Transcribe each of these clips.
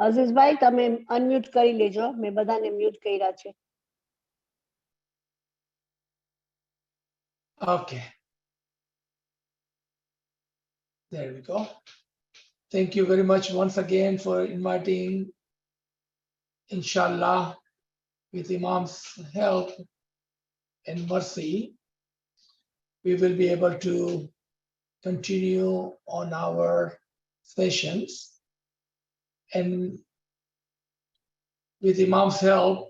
અઝીઝભાઈ તમે અનમ્યુટ કરી લેજો, મેં બધાને મ્યુટ કર્યા છે. Okay, there we go. Thank you very much once again for inviting. Inshallah, with Imam's help and mercy, we will be able to continue on our sessions. And with Imam's help,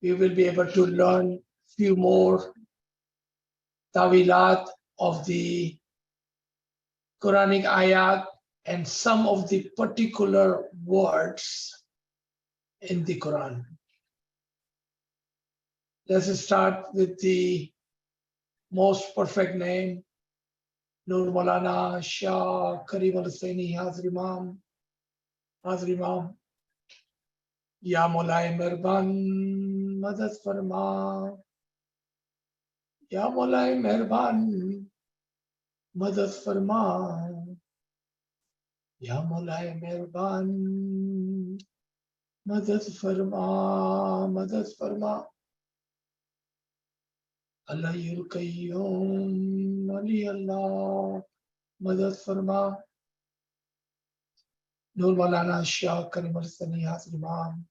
we will be able to learn few more tawilat of the Quranic ayat and some of the particular words in the Quran. Let's start with the most perfect name, Nur Maulana Shah Karim Al-Husaini Hazir Imam. Hazir Imam. Ya Maulay Mehrban Madad Farma. Ya Maulay Mehrban Madad Farma. Ya Maulay Mehrban Madad Farma. Madad Farma. Allahul Qayyum Ali Allah Madad Farma. Nur Maulana Shah Karim Al-Husaini Hazir Imam.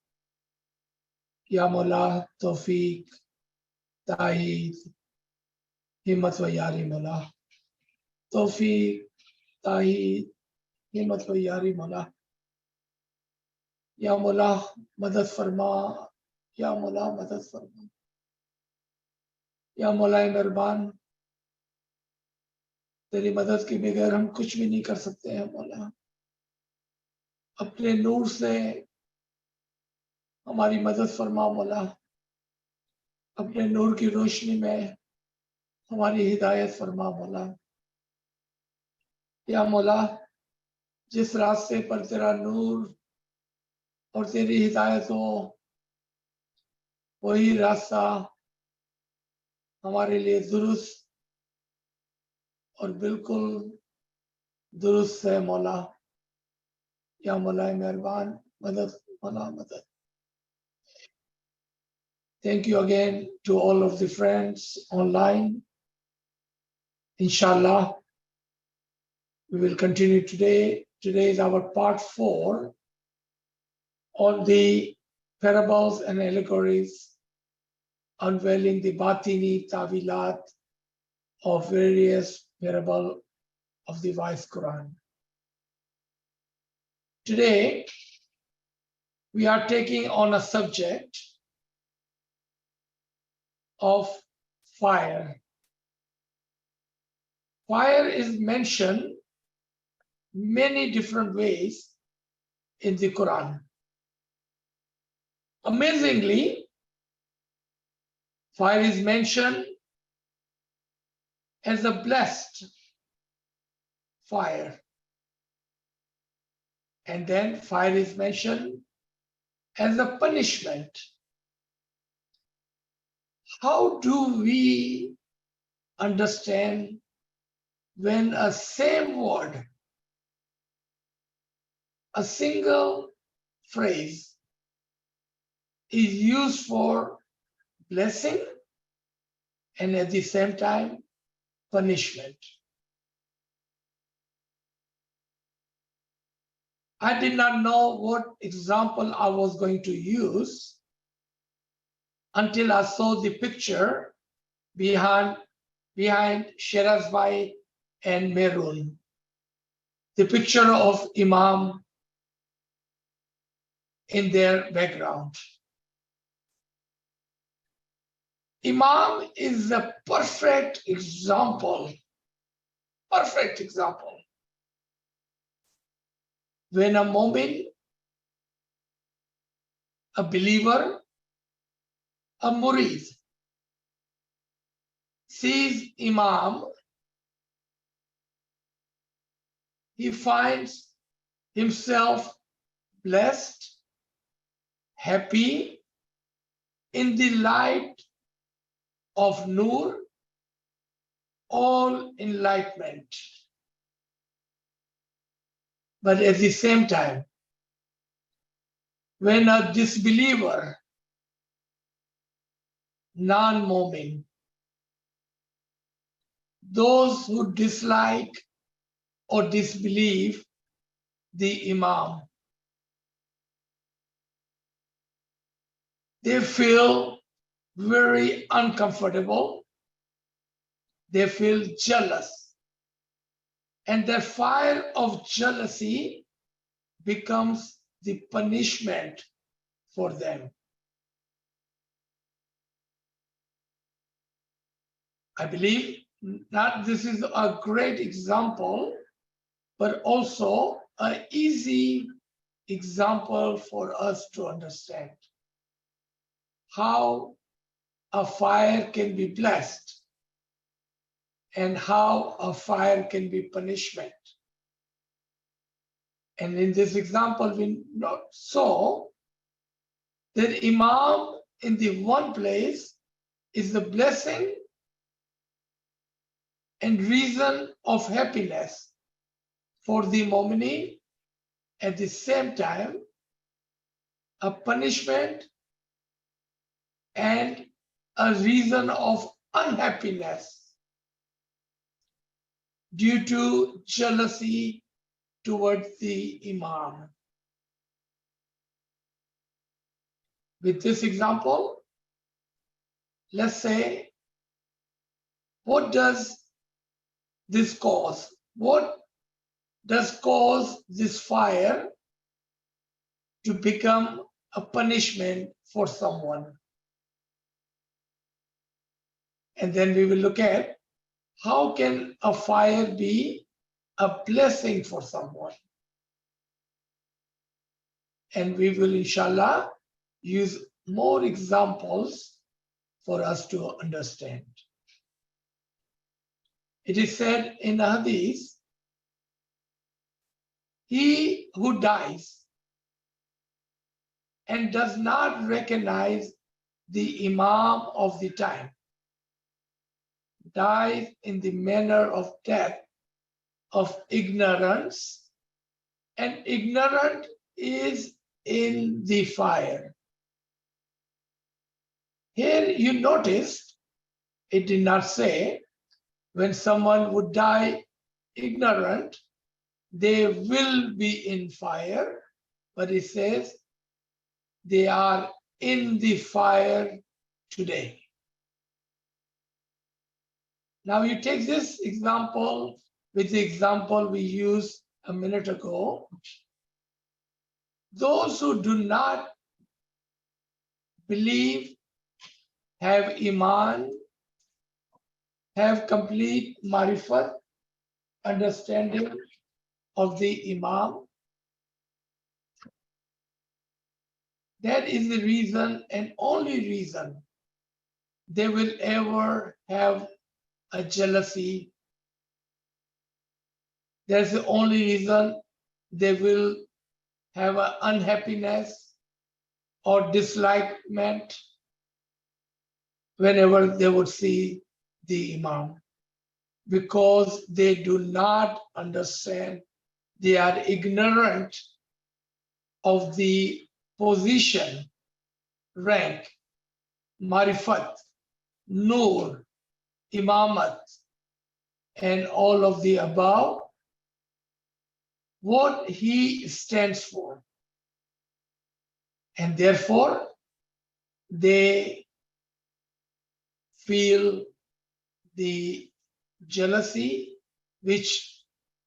Ya Maula Tawfiq Ta'id Himmat wa Yari Maula. Tawfiq Ta'id Himmat wa Yari Maula. Ya Maula Madad Farma. Ya Maula Madad Farma. या मौलाए मेहरबान, तेरी मदद के बगैर हम कुछ भी नहीं कर सकते हैं मौला. अपने नूर से हमारी मदद फरमा मौला. अपने नूर की रोशनी में हमारी हिदायत फरमा मौला. या मौला, जिस रास्ते पर तेरा नूर और तेरी हिदायत हो, वही रास्ता हमारे लिए दुरुस्त और बिल्कुल दुरुस्त है मौला. या मौलाए मेहरबान मदद मौला मदद. Thank you again to all of the friends online. Inshallah, we will continue today. Today is our part 4 on the parables and allegories, unveiling the batini tawilat of various parable of the wise Quran. Today, we are taking on a subject of fire. Fire is mentioned many different ways in the Quran. Amazingly, fire is mentioned as a blessed fire. And then fire is mentioned as a punishment. How do we understand when a same word, a single phrase is used for blessing and at the same time punishment? I did not know what example I was going to use until I saw the picture behind Sherazbai and Merun, the picture of Imam in their background. Imam is a perfect example. When a mu'min, a believer, a murid sees Imam, he finds himself blessed, happy, in the light of Nur, all enlightenment. But at the same time, when a disbeliever, non-mu'min, those who dislike or disbelieve the Imam, they feel very uncomfortable, they feel jealous, and the fire of jealousy becomes the punishment for them. I believe that this is a great example, but also an easy example for us to understand how a fire can be blessed and how a fire can be punishment. And in this example, we saw that Imam in the one place is the blessing and reason of happiness for the mu'minin, at the same time a punishment and a reason of unhappiness due to jealousy towards the Imam. With this example, let's say, what does this cause? What does cause this fire to become a punishment for someone? And then we will look at how can a fire be a blessing for someone. And we will, inshallah, use more examples for us to understand. It is said in the Hadith, he who dies and does not recognize the Imam of the time dies in the manner of death of ignorance, and ignorant is in the fire. Here you notice it did not say when someone would die ignorant, they will be in fire, but it says they are in the fire today. Now you take this example with the example we used a minute ago. Those who do not believe, have iman, have complete marifat, understanding of the Imam, that is the reason and only reason they will ever have a jealousy. That's the only reason they will have an unhappiness or dislikement whenever they would see the Imam, because they do not understand, they are ignorant of the position, rank, marifat, nur, imamat, and all of the above, what he stands for. And therefore, they feel the jealousy, which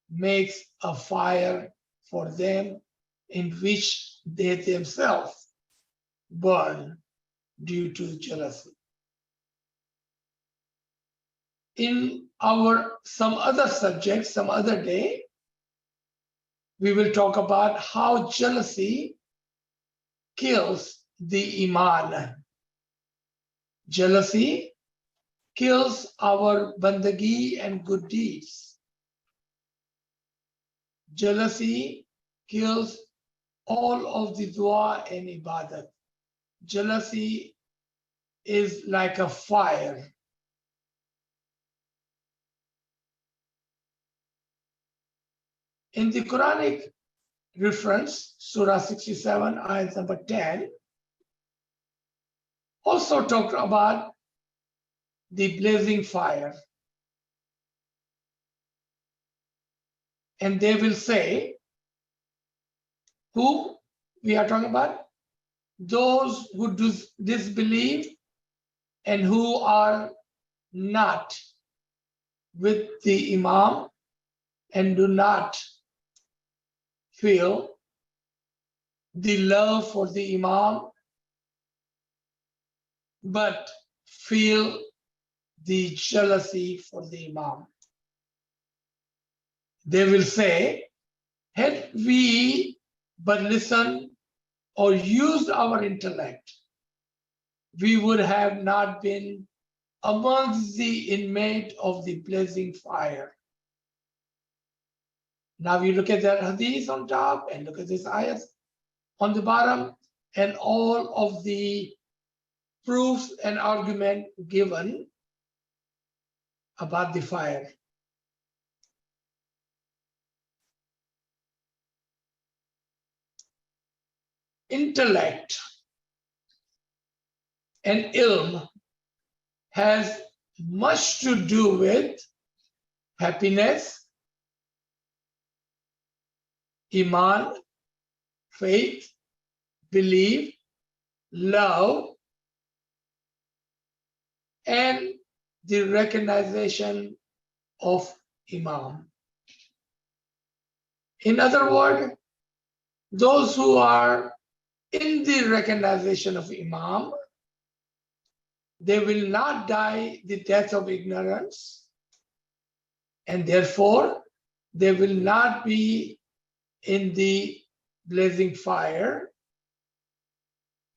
makes a fire for them in which they themselves burn due to jealousy. In our some other subjects, some other day, we will talk about how jealousy kills the Iman. Jealousy kills our bandagi and good deeds. Jealousy kills all of the dua and ibadat. Jealousy is like a fire. In the Quranic reference, Surah 67, ayat number 10, also talked about the blazing fire. And they will say, who we are talking about? Those who disbelieve and who are not with the Imam and do not feel the love for the Imam, but feel the jealousy for the Imam. They will say, had we but listened or used our intellect, we would have not been amongst the inmate of the blazing fire. Now you look at that hadith on top and look at this ayat on the bottom, and all of the proofs and argument given about the fire. Intellect and ilm has much to do with happiness, iman, faith, belief, love, and the recognition of Imam. In other words, those who are in the recognition of Imam, they will not die the death of ignorance, and therefore they will not be in the blazing fire.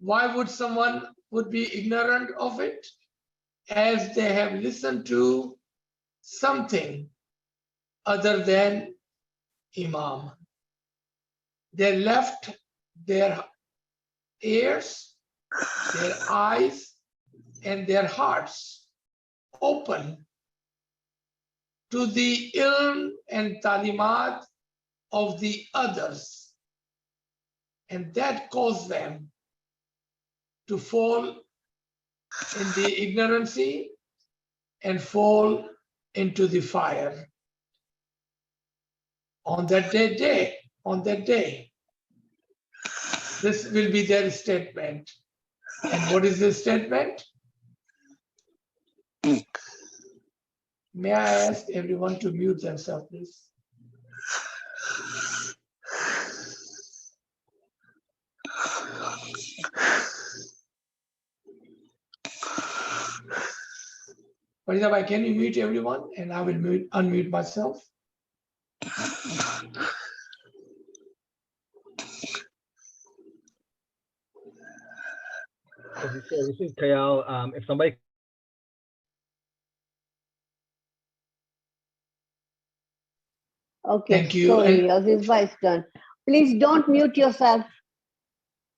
Why would someone would be ignorant of it? As they have listened to something other than Imam. They left their ears, their eyes, and their hearts open to the ilm and talimat of the others. And that caused them to fall in the ignorancy and fall into the fire. On that day, this will be their statement. And what is the statement? May I ask everyone to mute themselves, please? Farida, can you mute everyone? And I will unmute myself. This is Kayal. If somebody Okay, Thank you. sorry, Aziz Bhai's done. Please don't mute yourself.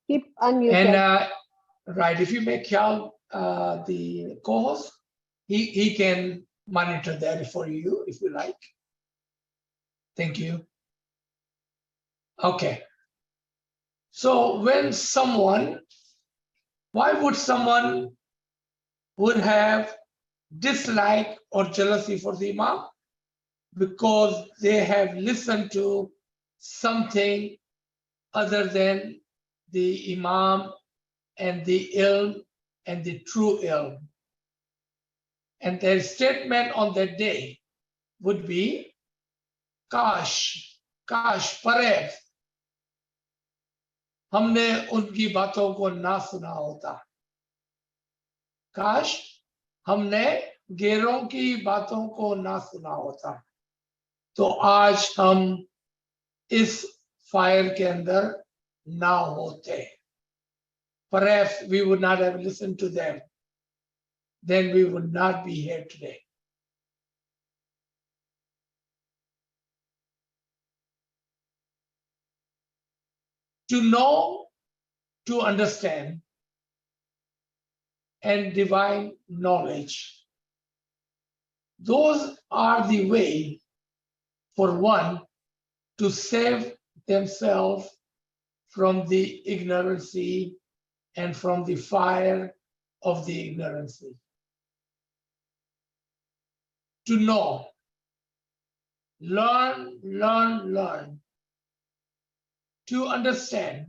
Keep unmuted. And right, if you make Khyal the co-host, he can monitor that for you if you like. Thank you. Okay. So when why would someone would have dislike or jealousy for the Imam? Because they have listened to something other than the Imam and the ilm and the true ilm. And their statement on that day would be, Kash, Parev, हमने उनकी बातों को ना सुना होता. काश हमने गैरों की बातों को ना सुना होता, तो आज हम इस फायर के अंदर ना होते. Perhaps we would not have listened to them. Then we would not be here today. To know, to understand, and divine knowledge. Those are the way for one to save themselves from the ignorancy and from the fire of the ignorancy. To know, learn, learn, learn. To understand.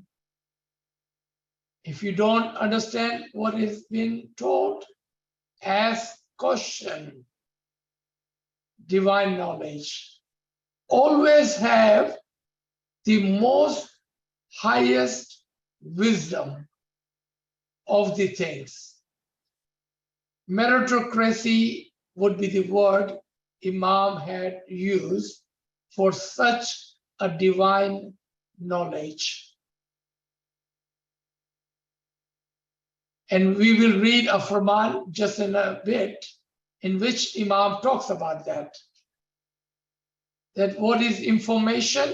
If you don't understand what is being told, ask question. Divine knowledge. Always have the most highest wisdom of the things. Meritocracy would be the word Imam had used for such a divine knowledge. And we will read a Furman just in a bit, in which Imam talks about that. That what is information,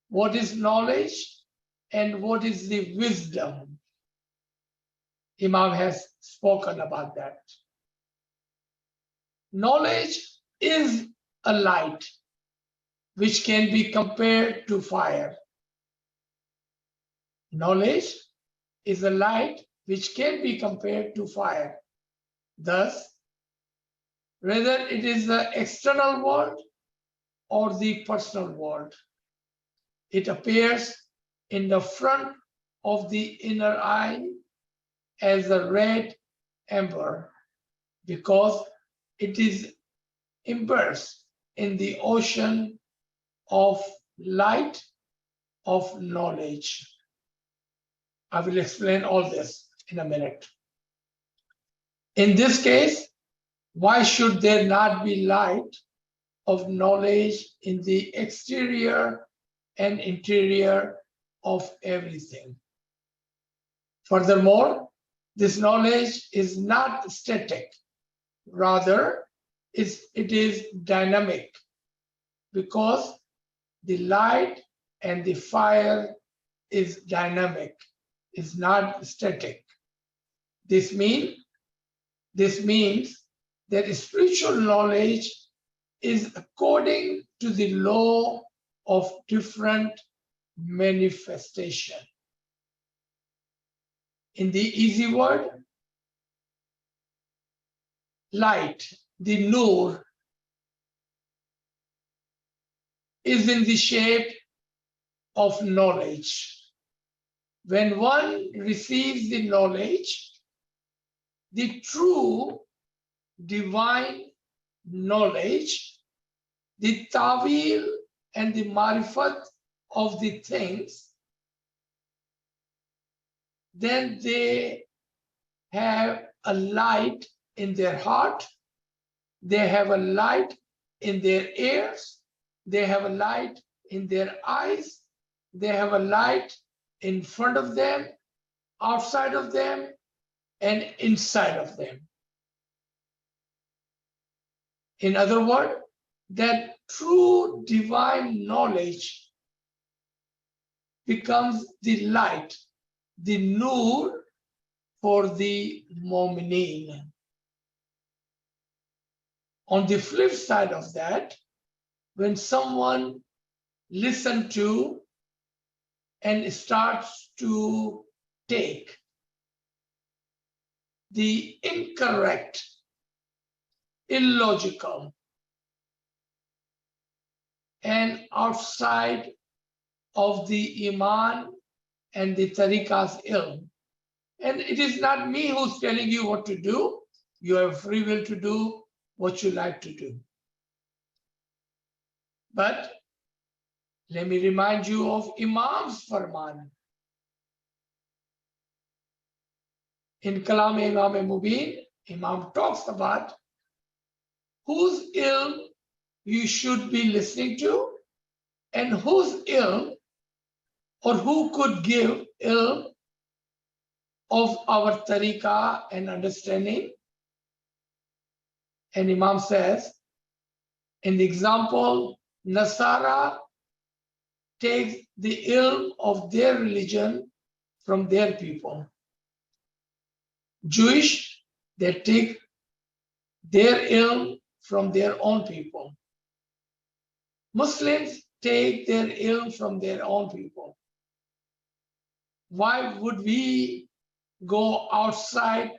what is knowledge, and what is the wisdom. Imam has spoken about that. Knowledge is a light which can be compared to fire. Knowledge is a light which can be compared to fire. Thus, whether it is the external world or the personal world, it appears in the front of the inner eye as a red ember because it is immersed in the ocean of light of knowledge. I will explain all this in a minute. In this case, why should there not be light of knowledge in the exterior and interior of everything? Furthermore, this knowledge is not static. Rather, it is dynamic because the light and the fire is dynamic, is not static. This means that spiritual knowledge is according to the law of different manifestation. In the easy word, light, the nur, is in the shape of knowledge. When one receives the knowledge, the true divine knowledge, the tawil and the marifat of the things, then they have a light in their heart, they have a light in their ears, they have a light in their eyes, they have a light in front of them, outside of them, and inside of them. In other words, that true divine knowledge becomes the light, the nur for the mu'mineen. On the flip side of that, when someone listens to and starts to take the incorrect, illogical, and outside of the Iman and the Tariqah's ilm. And it is not me who's telling you what to do. You have free will to do what you like to do. But let me remind you of Imam's Farman. In Kalam Imam Mubin, Imam talks about whose ilm you should be listening to and whose ilm or who could give ilm of our tariqah and understanding. And Imam says, in the example, Nasara takes the ilm of their religion from their people. Jewish, they take their ilm from their own people. Muslims take their ilm from their own people? Why would we go outside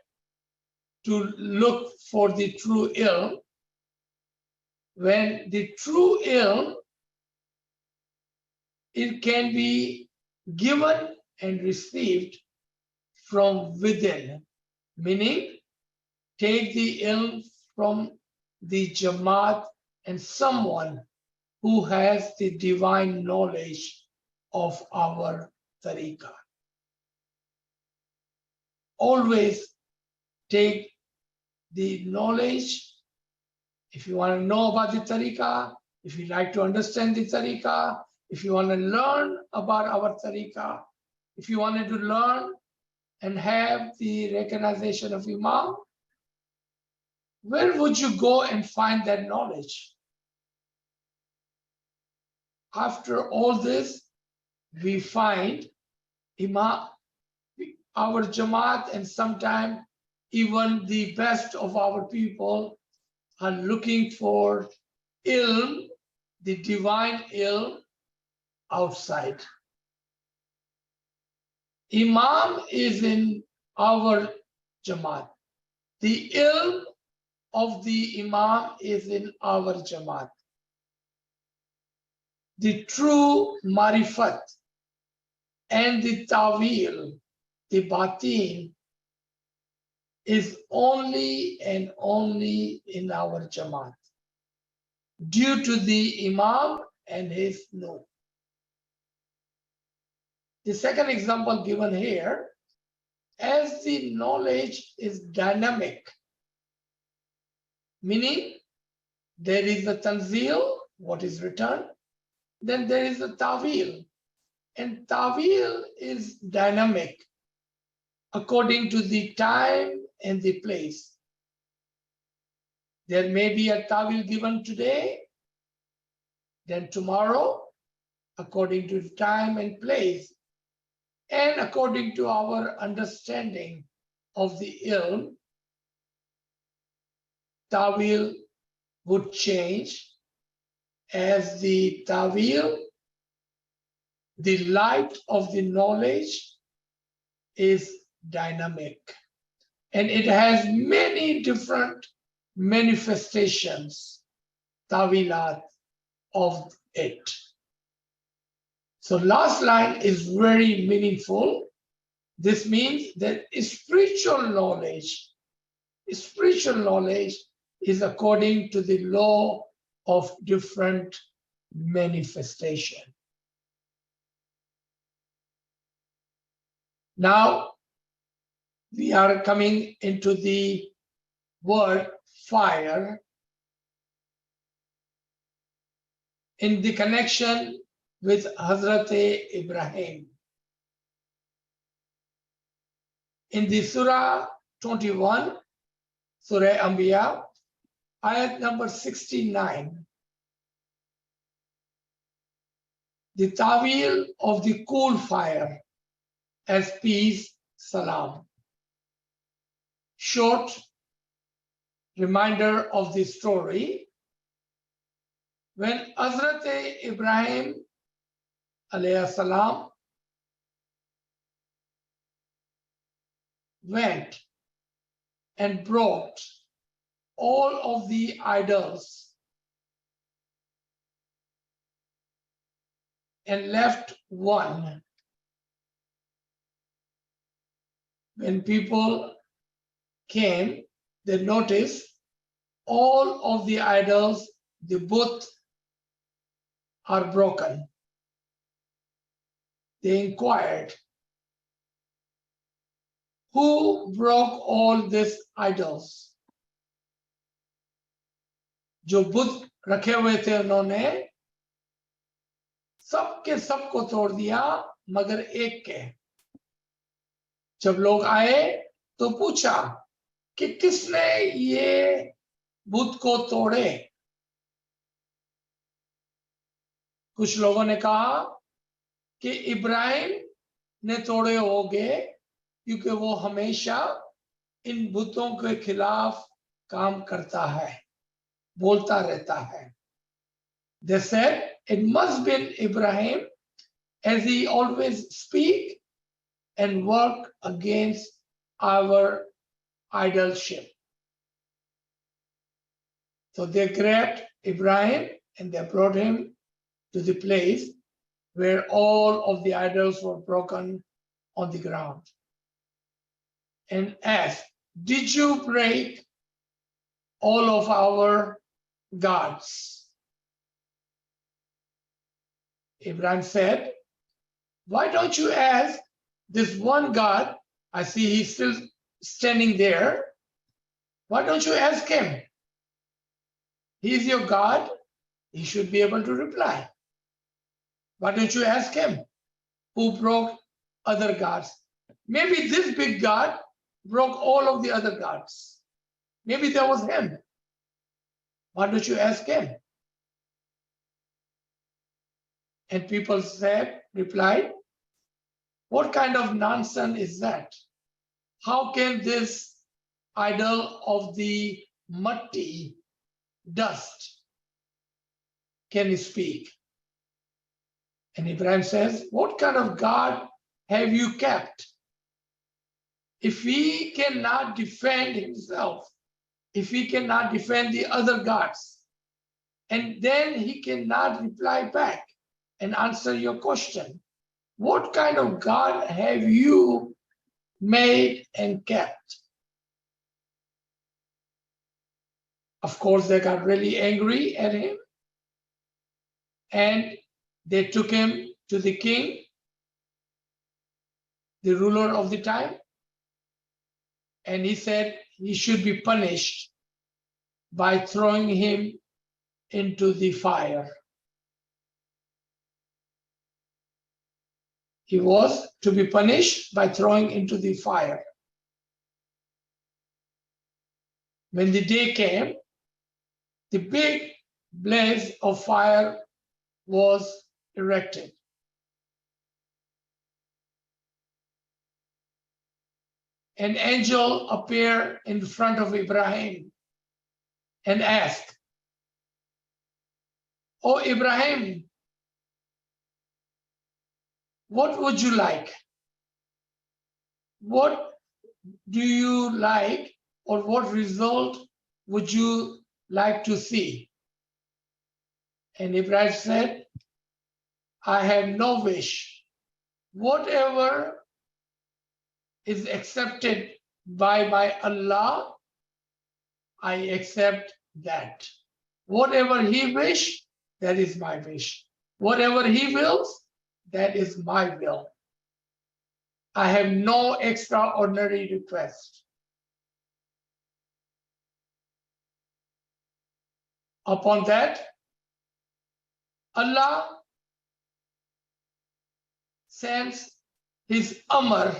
to look for the true ilm when the true ilm, it can be given and received from within, meaning take the ilm from the Jamaat and someone who has the divine knowledge of our tariqah. Always take the knowledge. If you want to know about the tariqah, if you like to understand the tariqah, if you want to learn about our tariqah, if you wanted to learn and have the recognition of Imam, where would you go and find that knowledge? After all this, we find Imam, our Jamaat, and sometimes even the best of our people are looking for ilm, the divine ilm, outside. Imam is in our Jamaat. The ilm of the Imam is in our Jamaat. The true marifat and the tawil, the batin, is only and only in our Jamaat due to the Imam and his nur. The second example given here, as the knowledge is dynamic, meaning there is a tanzil, what is written, then there is a tawil, and tawil is dynamic according to the time and the place. There may be a tawil given today, then tomorrow, according to time and place, and according to our understanding of the ilm, tawil would change as the tawil, the light of the knowledge, is dynamic. And it has many different manifestations, tawilat of it. So last line is very meaningful. This means that spiritual knowledge is according to the law of different manifestation. Now we are coming into the word fire in the connection with Hazrat Ibrahim. In the Surah 21, Surah Anbiya, ayat number 69, the tawil of the cool fire as peace, salam. Short reminder of the story. When Hazrat Ibrahim alayhi salam went and brought all of the idols and left one. When people came, they noticed all of the idols, the both are broken. They inquired, who broke all these idols? जो बुत रखे हुए थे उन्होंने सबके सबको तोड़ दिया मगर एक के। जब लोग आए तो पूछा कि किसने ये बुत को तोड़े? कुछ लोगों ने कहा कि इब्राहिम ने तोड़े होंगे क्योंकि वो हमेशा इन बुतों के खिलाफ काम करता है, बोलता रहता है। They said it must be Ibrahim, as he always speak and work against our idolship. So they grabbed Ibrahim and they brought him to the place where all of the idols were broken on the ground, and asked, did you break all of our gods? Ibrahim said, why don't you ask this one God? I see he's still standing there. Why don't you ask him? He is your God. He should be able to reply. Why don't you ask him who broke other gods? Maybe this big God broke all of the other gods. Maybe that was him. Why don't you ask him? And people replied, what kind of nonsense is that? How can this idol of the matti, dust, can he speak? And Ibrahim says, what kind of God have you kept? If he cannot defend himself, if he cannot defend the other gods, and then he cannot reply back and answer your question, what kind of God have you made and kept? Of course, they got really angry at him, and they took him to the king, the ruler of the time, and he said he should be punished by throwing him into the fire. He was to be punished by throwing into the fire. When the day came, the big blaze of fire was erected. An angel appeared in front of Ibrahim and asked, "Oh Ibrahim, what would you like? What do you like, or what result would you like to see?" And Ibrahim said, "I have no wish. Whatever is accepted by my Allah, I accept that. Whatever he wish, that is my wish. Whatever he wills, that is my will. I have no extraordinary request." Upon that, Allah sends his Amr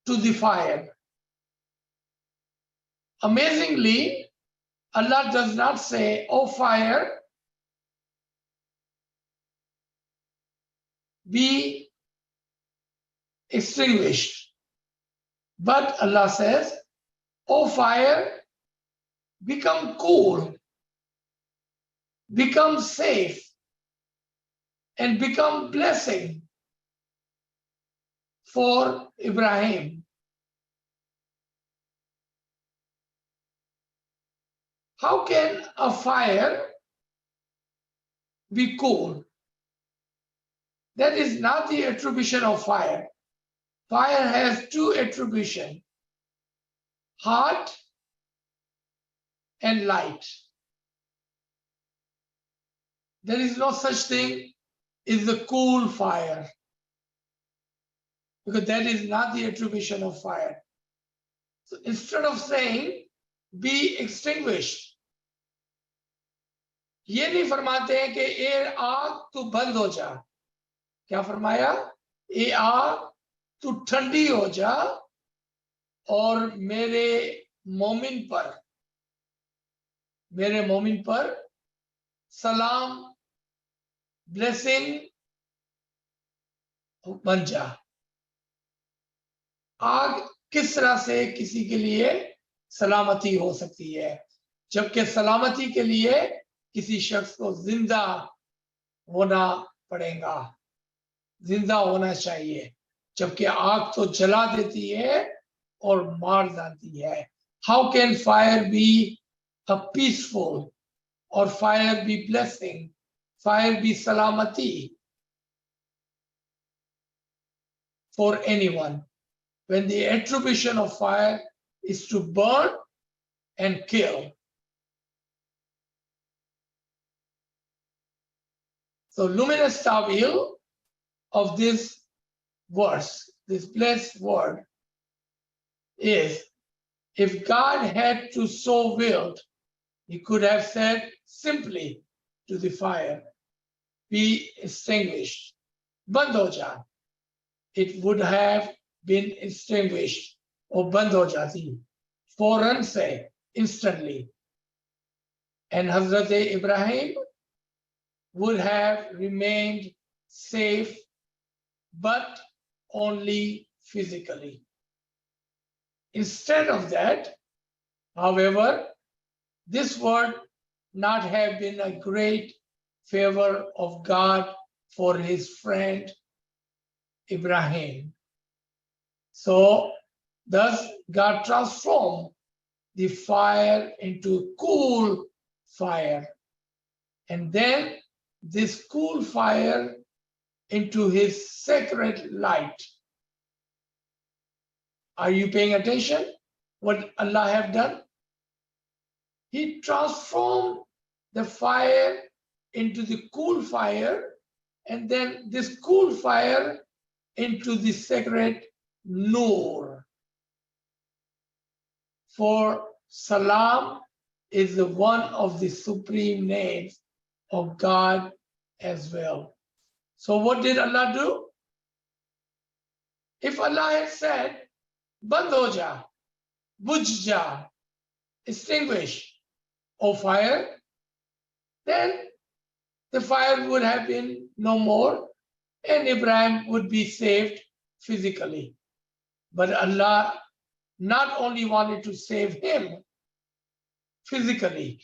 to the fire. Amazingly, Allah does not say, "Oh fire, be extinguished." But Allah says, "Oh fire, become cool, become safe, and become blessing for Ibrahim." How can a fire be cool? That is not the attribution of fire. Fire has two attributions: hot and light. There is no such thing as the cool fire, because that is not the attribution of fire. So instead of saying be extinguished, ये नहीं फरमाते हैं कि ये आग तू बंद हो जा. क्या फरमाया? ये आग तू ठंडी हो जा और मेरे मोमिन पर सलाम, ब्लेसिंग बन जा. आग किस तरह से किसी के लिए सलामती हो सकती है, जबकि सलामती के लिए किसी शख्स को जिंदा होना पड़ेगा, जिंदा होना चाहिए, जबकि आग तो जला देती है और मार डालती है. How can fire be a peaceful or fire be blessing, fire be salamati for anyone, when the attribution of fire is to burn and kill? So luminous tawil of this verse, this blessed word, is if God had to so willed, he could have said simply to the fire, be extinguished. Band ho ja. It would have been extinguished or band ho jati. Fauran se, instantly. And Hazrat Ibrahim would have remained safe, but only physically. Instead of that, however, this would not have been a great favor of God for his friend Ibrahim. So, thus God transformed the fire into cool fire, and then this cool fire into his sacred light. Are you paying attention? What Allah have done? He transformed the fire into the cool fire, and then this cool fire into the sacred Noor. For Salam is the one of the supreme names of God as well. So what did Allah do? If Allah had said, Band ho ja, bujh ja, extinguish, O fire, then the fire would have been no more and Ibrahim would be saved physically. But Allah not only wanted to save him physically,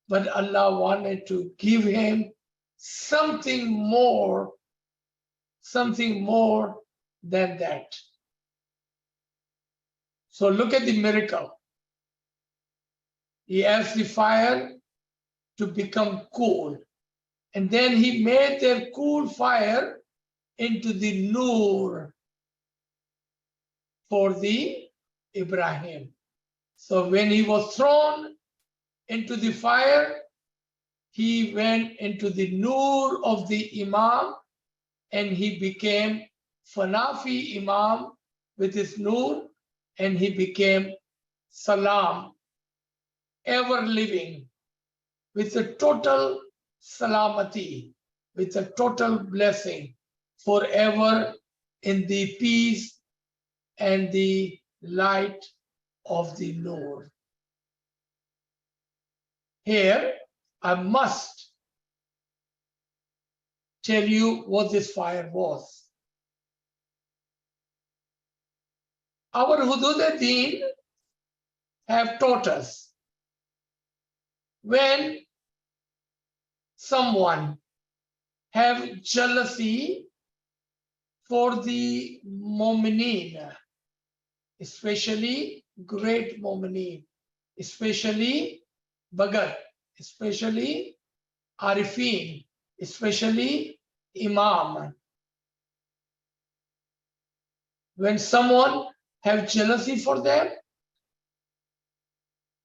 but Allah wanted to give him something more than that. So look at the miracle. He asked the fire to become cool, and then he made their cool fire into the Noor for the Ibrahim. So when he was thrown into the fire, he went into the Noor of the Imam, and he became Fanafi Imam with his Noor, and he became Salam, ever living, with a total salamati, with a total blessing, forever in the peace and the light of the Lord. Here, I must tell you what this fire was. Our Hudududdin have taught us, when someone have jealousy for the Mu'mineen, especially great Mu'mineen, especially Bhagat, especially Arifin, especially Imam. When someone have jealousy for them,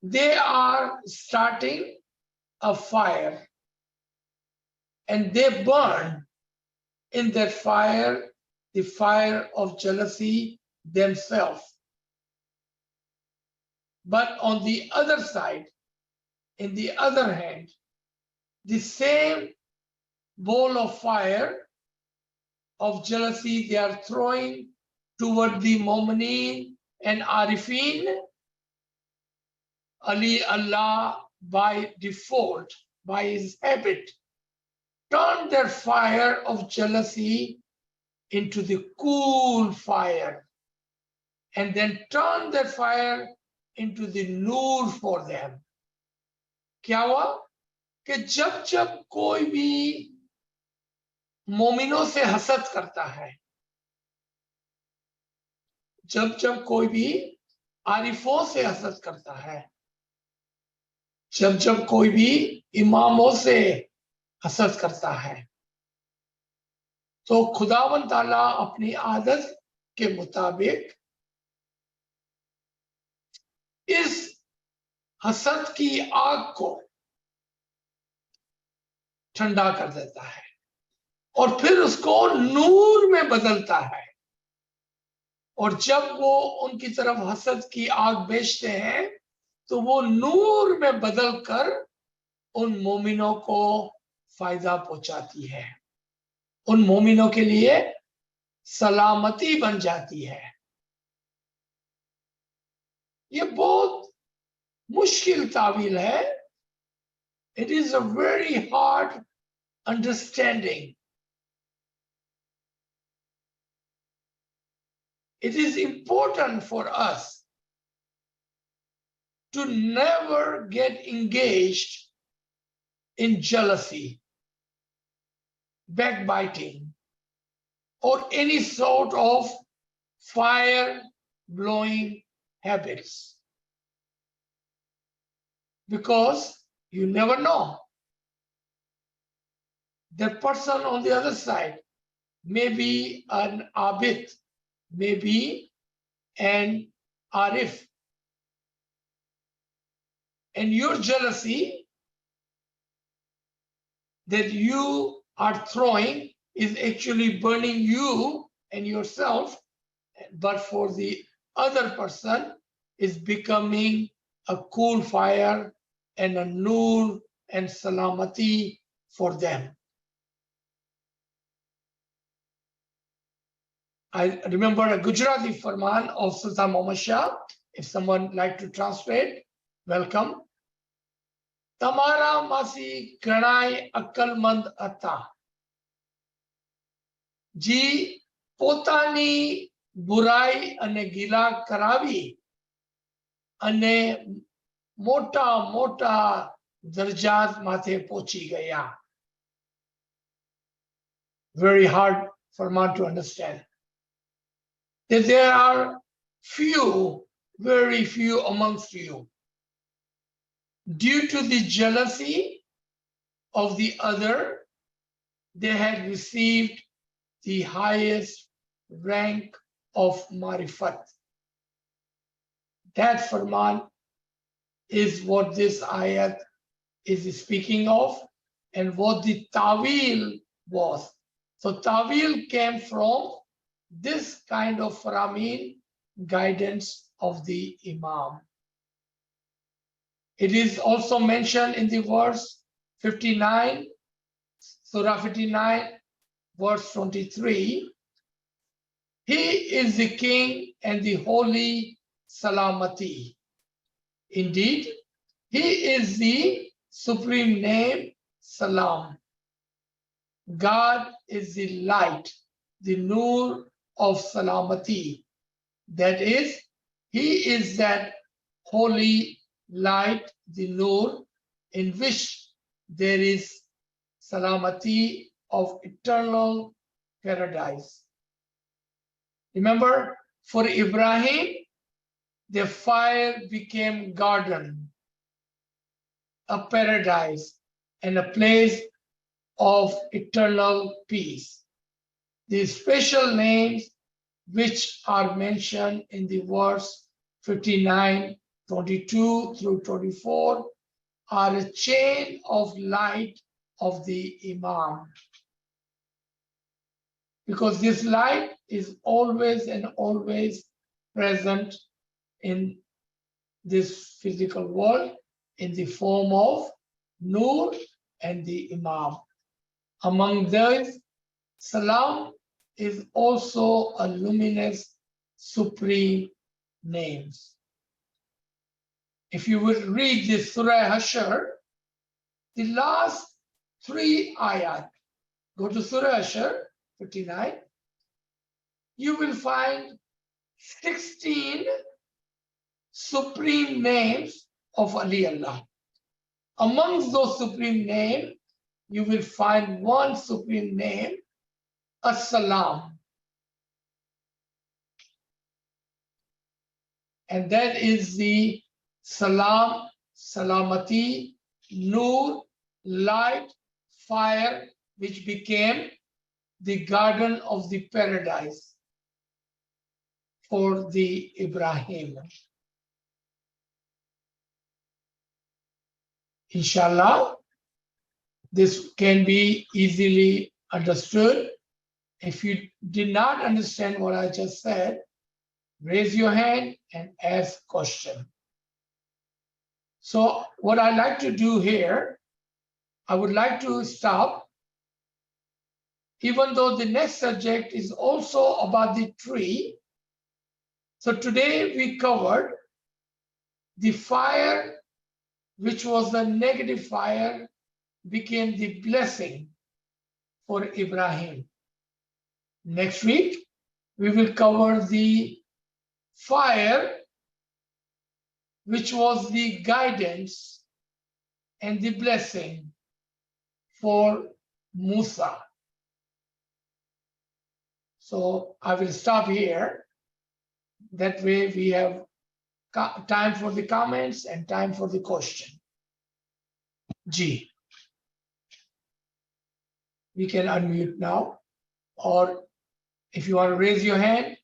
they are starting a fire, and they burn in that fire the fire of jealousy themselves. But on the other side, in the other hand, the same bowl of fire of jealousy they are throwing toward the Mu'mineen and Arifin. Ali Allah, by default, by his habit, turned their fire of jealousy into the cool fire, and then turned their fire into the Noor for them. क्या हुआ कि जब जब कोई भी मोमिनों से हसद करता है। जब जब कोई भी आरिफों से हसद करता है, जब जब कोई भी इमामों से हसद करता है, तो खुदावंद ताला अपनी आदत के मुताबिक इस हसद की आग को ठंडा कर देता है और फिर उसको नूर में बदलता है। और जब वो उनकी तरफ हसद की आग भेजते हैं तो वो नूर में बदलकर उन मोमिनों को फायदा पहुंचाती है, उन मोमिनों के लिए सलामती बन जाती है। ये बहुत मुश्किल तावील है। It is a very hard understanding. It is important for us to never get engaged in jealousy, backbiting, or any sort of fire-blowing habits. Because you never know. The person on the other side may be an abid, may be an arif. And your jealousy that you are throwing is actually burning you and yourself, but for the other person is becoming a cool fire and a nur and salamati for them. I remember a Gujarati farman of Sultan Muhammad Shah. If someone like to translate, welcome. Tamara masi granai akalmand ata. Ji potani burai ane gila karavi ane mota mota darjat mathe pochi gaya. Very hard for man to understand. That there are few, very few amongst you, due to the jealousy of the other, they had received the highest rank of marifat. That farman is what this ayat is speaking of and what the tawil was. So tawil came from this kind of faramin guidance of the Imam. It is also mentioned in the verse 59, Surah 59, verse 23. He is the King and the Holy Salamati. Indeed, He is the supreme name, Salam. God is the light, the Nur of Salamati. That is, He is that holy light, the Nur, in which there is Salamati of eternal paradise. Remember, for Ibrahim, the fire became garden, a paradise, and a place of eternal peace. The special names which are mentioned in the verse 59, 22 through 24 are a chain of light of the Imam. Because this light is always and always present in this physical world in the form of Nur and the Imam. Among those, Salam is also a luminous supreme names. If you would read this Surah Hashr, the last 3 ayat, go to Surah Hashr 59, you will find 16 supreme names of Ali Allah. Amongst those supreme names, you will find one supreme name As-salam. And that is the salam, salamati, nur, light, fire, which became the garden of the paradise for the Ibrahim. Inshallah, this can be easily understood. If you did not understand what I just said, raise your hand and ask question. So what I like to do here, I would like to stop, even though the next subject is also about the tree. So today we covered the fire, which was the negative fire, became the blessing for Ibrahim. Next week, we will cover the fire, which was the guidance and the blessing for Musa. So I will stop here. That way we have time for the comments and time for the question. G. We can unmute now, or if you want to raise your hand,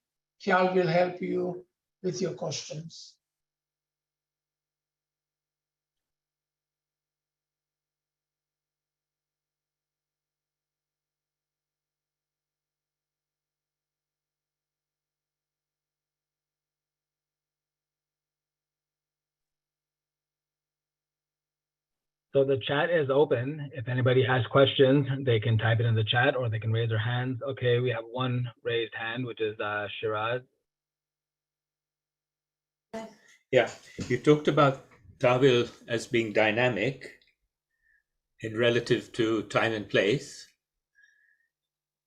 Kyal will help you with your questions. So the chat is open. If anybody has questions, they can type it in the chat or they can raise their hands. Okay, we have one raised hand, which is Shiraz. Yeah, you talked about Tawil as being dynamic in relative to time and place,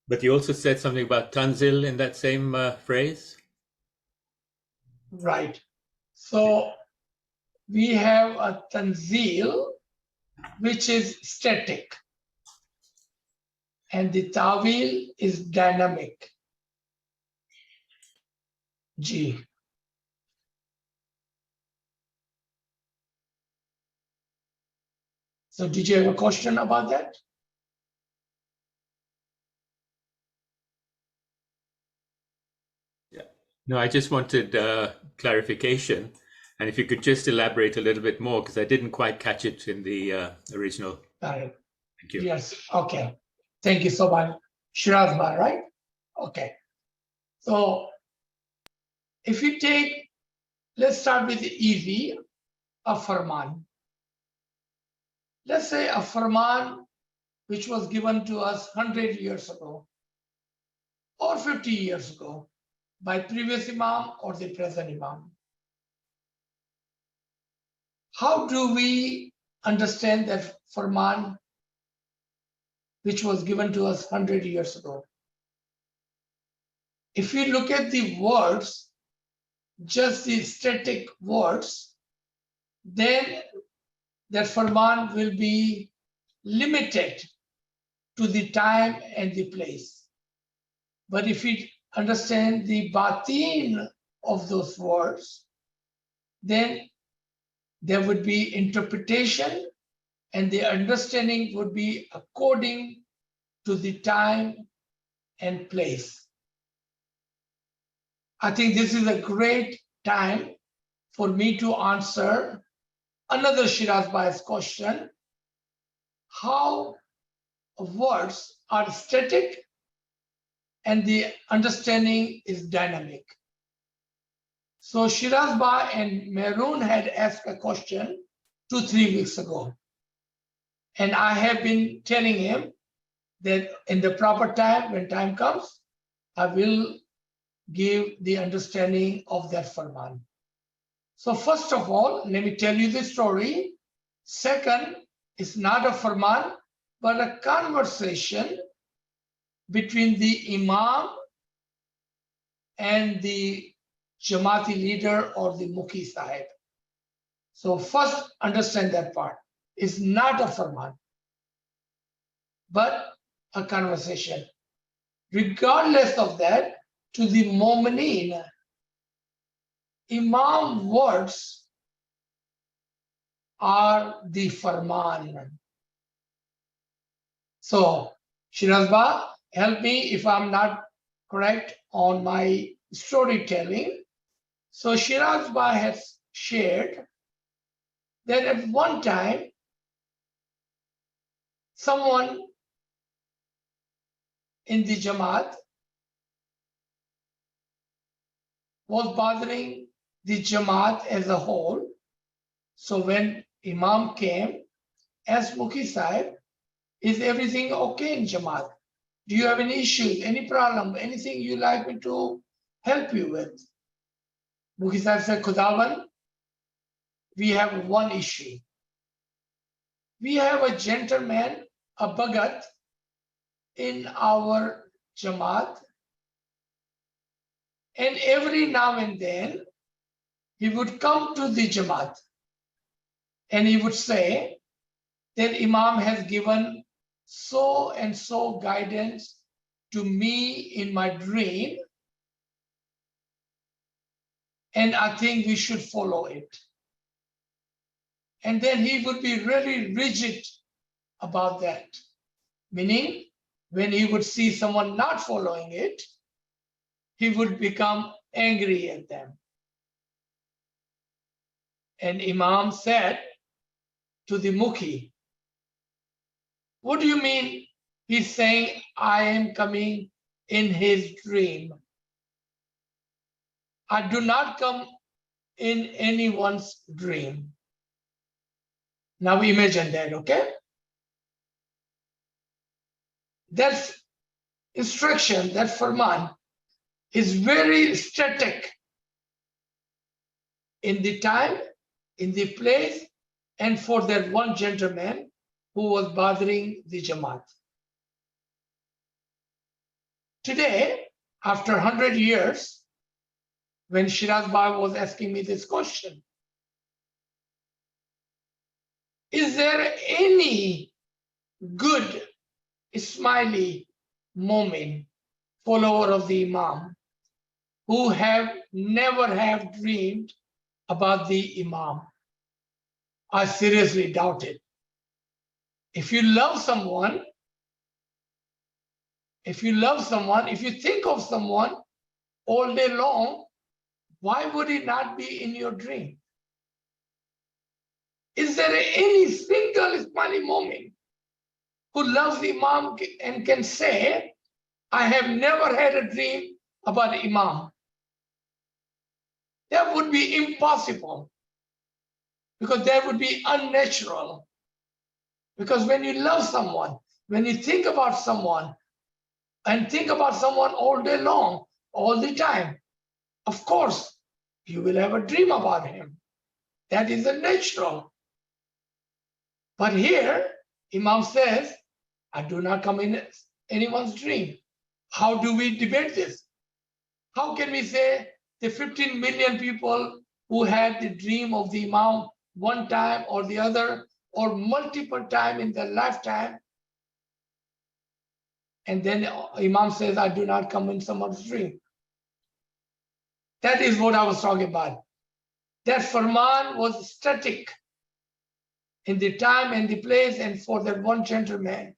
but you also said something about Tanzil in that same phrase. Right. So we have a Tanzil, which is static, and the Tawil is dynamic. G. So did you have a question about that? Yeah. No, I just wanted clarification, and if you could just elaborate a little bit more, because I didn't quite catch it in the original. Got it. Thank you. Yes, okay. Thank you so much. Shirazba, right? Okay. So if you take, let's start with the easy, a farman. Let's say a farman which was given to us 100 years ago or 50 years ago by previous imam or the present imam. How do we understand that farman which was given to us 100 years ago? If we look at the words, just the static words, then that farman will be limited to the time and the place. But if we understand the batin of those words, then there would be interpretation, and the understanding would be according to the time and place. I think this is a great time for me to answer another Shiraz bias question: how words are static and the understanding is dynamic. So Shiraz Ba and Mehroon had asked a question 2-3 weeks ago. And I have been telling him that in the proper time, when time comes, I will give the understanding of that farman. So first of all, let me tell you the story. Second, it's not a farman, but a conversation between the imam and the Jamaati leader or the Mukhi Sahib. So first understand that part. It's not a farman, but a conversation. regardless of that, to the Mu'mineen, Imam words are the Farman. So, Shirazba, help me if I'm not correct on my storytelling. So, Shirazba has shared that at one time, someone in the Jamaat was bothering the Jamaat as a whole. So when Imam came, asked Mukhi Sahib, is everything okay in Jamaat? Do you have any issues, any problem, anything you like me to help you with? Mukhi Sahib said, Khudawan, we have one issue. We have a gentleman, a Bhagat, in our Jamaat, and every now and then he would come to the Jamaat and he would say that Imam has given so and so guidance to me in my dream, and I think we should follow it. And then he would be really rigid about that, meaning when he would see someone not following it, he would become angry at them. And Imam said to the Mukhi, what do you mean he's saying I am coming in his dream? I do not come in anyone's dream. Now imagine that, okay? That instruction, that farman, is very static in the time, in the place, and for that one gentleman who was bothering the Jamaat. Today, after 100 years, when Shiraz Bhai was asking me this question, is there any good Ismaili Momin, follower of the Imam, who never have dreamed about the Imam? I seriously doubt it. If you love someone, if you think of someone all day long, why would he not be in your dream? Is there any single Ismaili Momin who loves Imam and can say, I have never had a dream about Imam? That would be impossible, because that would be unnatural. Because when you love someone, when you think about someone, and think about someone all day long, all the time, of course, you will have a dream about him. That is natural. But here, Imam says, I do not come in anyone's dream. How do we debate this? How can we say the 15 million people who had the dream of the Imam one time or the other, or multiple times in their lifetime, and then Imam says, I do not come in someone's dream? That is what I was talking about. That farman was static in the time and the place, and for that one gentleman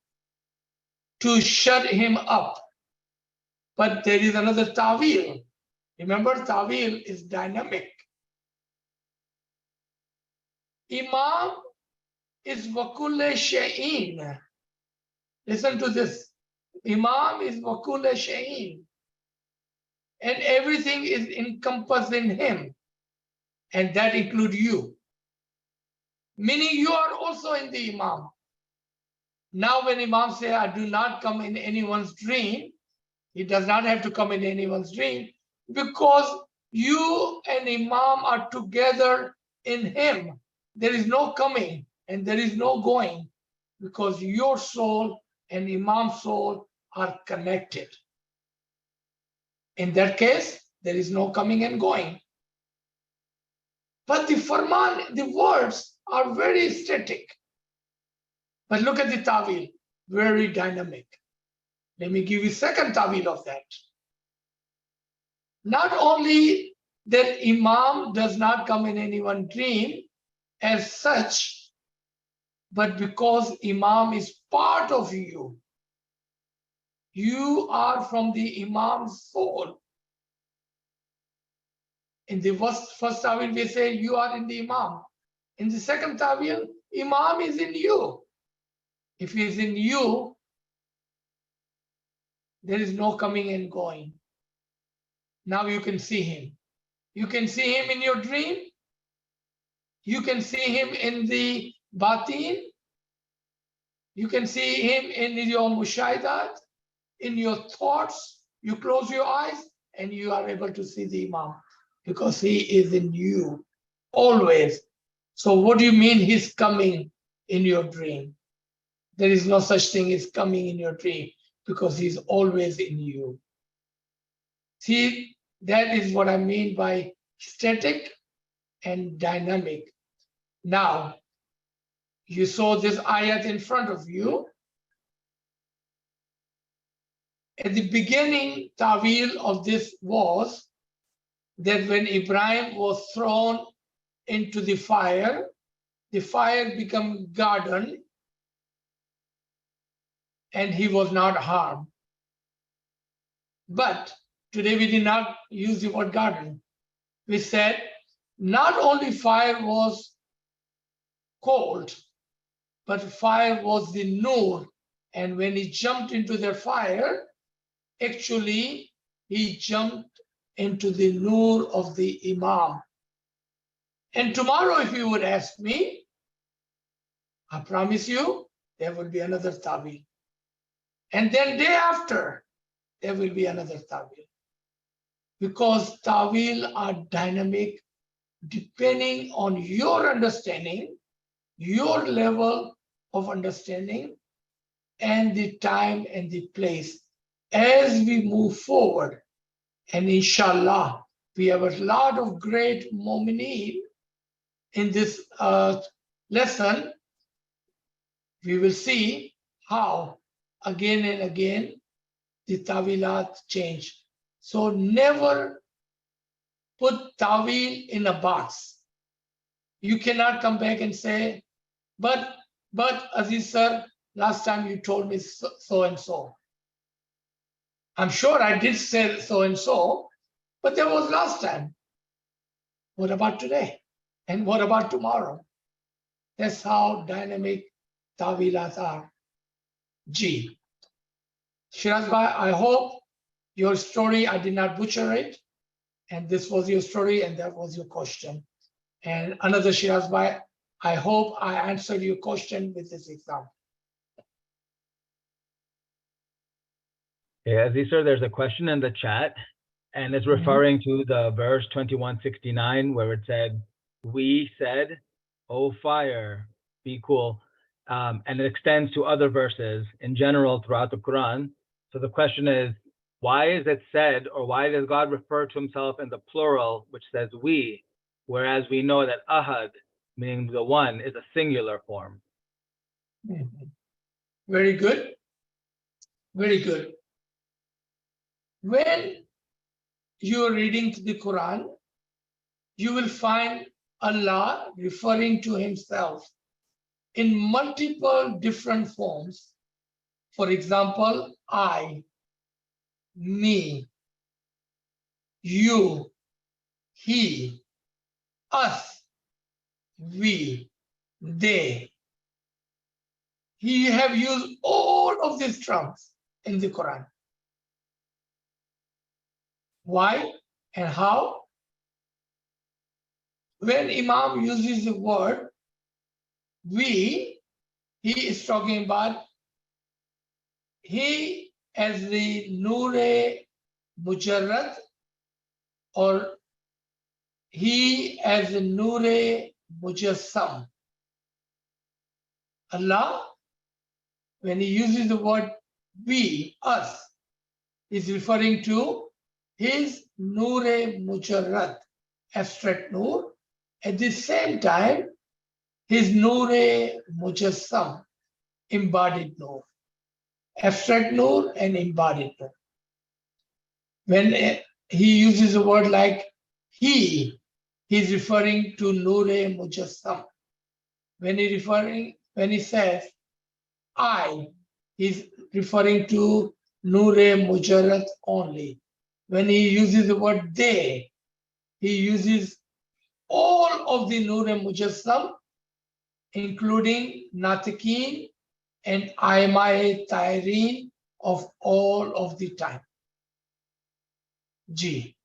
to shut him up. But there is another ta'wil. Remember, ta'wil is dynamic. Imam is wakulle shay'in. Listen to this. Imam is wakulle shay'in. And everything is encompassed in him. And that includes you. Meaning you are also in the Imam. Now when Imam says, I do not come in anyone's dream, he does not have to come in anyone's dream, because you and Imam are together in him. There is no coming and there is no going, because your soul and Imam's soul are connected. In that case, there is no coming and going. But the farman, the words are very static. But look at the ta'wil, very dynamic. Let me give you second ta'wil of that. Not only that Imam does not come in anyone's dream as such, but because Imam is part of you. You are from the Imam's soul. In the first ta'wil, we say you are in the Imam. In the second ta'wil, Imam is in you. If he is in you, there is no coming and going. Now you can see him. You can see him in your dream. You can see him in the batin. You can see him in your mushaidat, in your thoughts. You close your eyes and you are able to see the Imam because he is in you always. So what do you mean he's coming in your dream? There is no such thing as coming in your dream because he's always in you. See, that is what I mean by static and dynamic. Now, you saw this ayat in front of you. At the beginning, ta'wil of this was that when Ibrahim was thrown into the fire became garden and he was not harmed. But today we did not use the word garden. We said not only fire was cold, but fire was the nur. And when he jumped into the fire, actually he jumped into the nur of the Imam. And tomorrow, if you would ask me, I promise you, there will be another ta'wil. And then day after, there will be another ta'wil. Because ta'wil are dynamic depending on your understanding, your level of understanding, and the time and the place as we move forward. And inshallah, we have a lot of great mu'mineen in this lesson. We will see how again and again the ta'wilat change. So never put ta'wil in a box. You cannot come back and say, but Aziz sir, last time you told me so and so. I'm sure I did say so and so, but that was last time. What about today? And what about tomorrow? That's how dynamic ta'wilat are. G. Shiraz Bhai, I hope your story, I did not butcher it. And this was your story and that was your question. And another Shiraz Bhai, I hope I answered your question with this example. Yeah, Aziz sir, there's a question in the chat, and it's referring to the verse 2169 where it said, "We said, O fire, be cool," and it extends to other verses in general throughout the Quran. So the question is, why is it said, or why does God refer to himself in the plural, which says we, whereas we know that ahad, meaning the one, is a singular form? Very good. Very good. When you are reading the Quran, you will find Allah referring to himself in multiple different forms. For example, I, me, you, he, us, we, they. He have used all of these terms in the Quran. Why and how? When Imam uses the word we, he is talking about he as the Noor-e Mujarrad, or he as the Noor-e Mujassam. Allah, when he uses the word we, us, is referring to his Noor-e Mujarrad, abstract Noor, at the same time, his Noor-e Mujassam, embodied Noor. abstract nur and embodied nur. When he uses a word like he's referring to Nur-e Mujassam. When he says I, he's referring to Nur-e Mujarrad only. When he uses the word they, he uses all of the Nur-e Mujassam, including Natikin and Aimai Tairin of all of the time. G.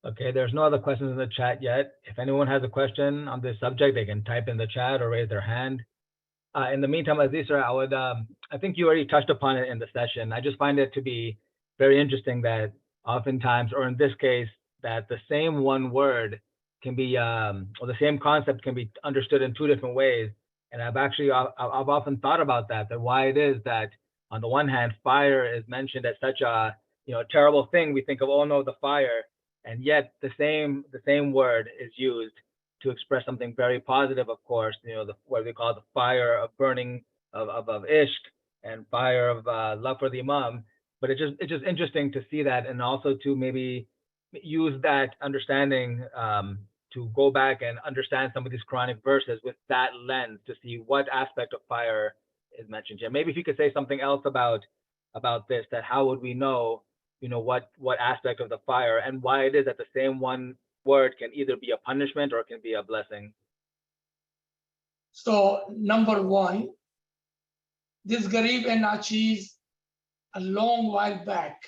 Okay, there's no other questions in the chat yet. If anyone has a question on this subject, they can type in the chat or raise their hand. In the meantime, Aziz, sir, I think you already touched upon it in the session. I just find it to be very interesting that oftentimes, or in this case, that the same one word can be, or the same concept can be understood in two different ways. And I've often thought about that why it is that on the one hand, fire is mentioned as such a, terrible thing. We think of, oh no, the fire, and yet the same word is used to express something very positive, of course, what we call the fire of burning of ishq and fire of love for the Imam. But it's just interesting to see that, and also to maybe use that understanding to go back and understand some of these Quranic verses with that lens to see what aspect of fire is mentioned here. Maybe if you could say something else about this, that how would we know, what aspect of the fire and why it is that the same one word can either be a punishment or it can be a blessing. So number one, this Garib and Achiz a long while back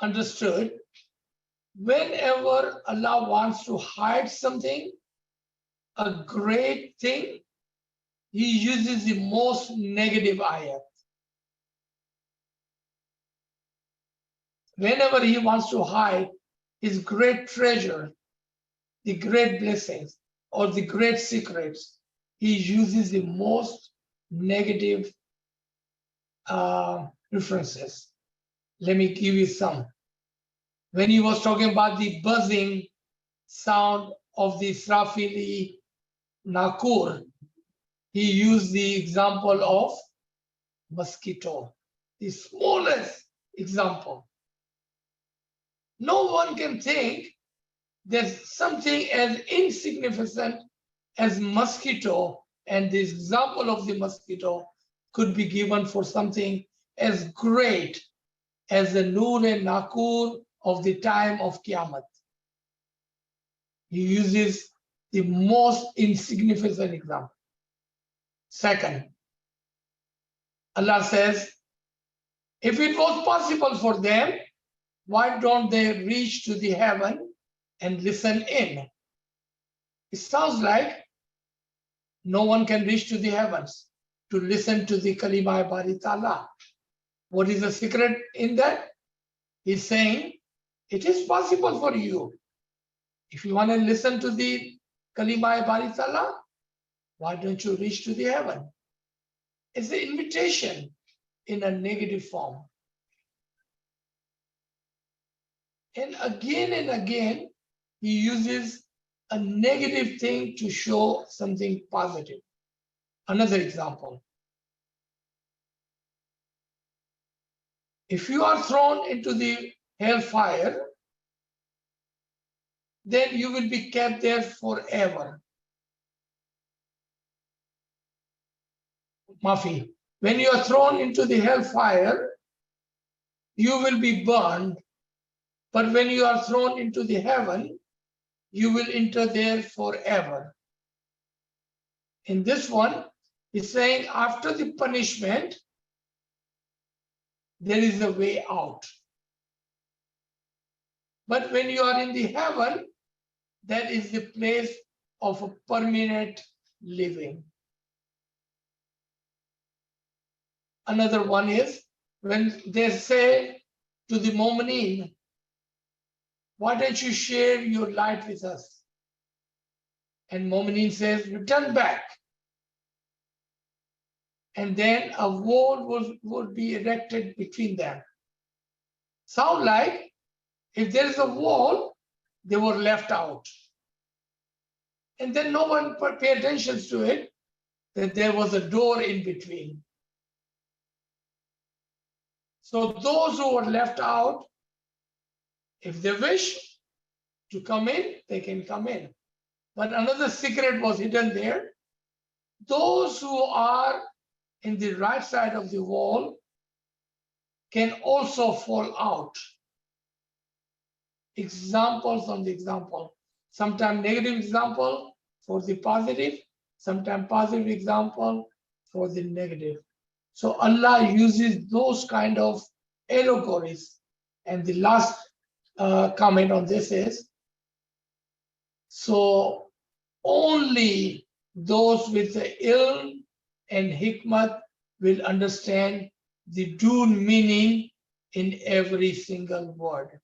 understood whenever Allah wants to hide something, a great thing, he uses the most negative ayat. Whenever he wants to hide his great treasure, the great blessings, or the great secrets, he uses the most negative references. Let me give you some. When he was talking about the buzzing sound of the Israfili Nakur, he used the example of mosquito, the smallest example. No one can think there's something as insignificant as mosquito, and this example of the mosquito could be given for something as great as the Nur and Nakur of the time of Qiyamah. He uses the most insignificant example. Second, Allah says, if it was possible for them, why don't they reach to the heaven and listen in? It sounds like no one can reach to the heavens to listen to the Kalima Bari Ta'ala. What is the secret in that? He's saying, it is possible for you. If you want to listen to the Kalima Bari Ta'ala, why don't you reach to the heaven? It's an invitation in a negative form. And again, he uses a negative thing to show something positive. Another example. If you are thrown into the hellfire, then you will be kept there forever. Mafi. When you are thrown into the hellfire, you will be burned. But when you are thrown into the heaven, you will enter there forever. In this one, he's saying after the punishment, there is a way out. But when you are in the heaven, that is the place of a permanent living. Another one is when they say to the Mu'mineen, why don't you share your light with us? And Mu'mineen says, return back. And then a wall would be erected between them. Sound like if there is a wall, they were left out. And then no one paid attention to it, that there was a door in between. So those who were left out, if they wish to come in, they can come in. But another secret was hidden there. Those who are in the right side of the wall can also fall out. Examples on the example. Sometimes negative example for the positive, sometimes positive example for the negative. So Allah uses those kind of allegories. And the last comment on this is, so only those with the ilm and hikmat will understand the dune meaning in every single word.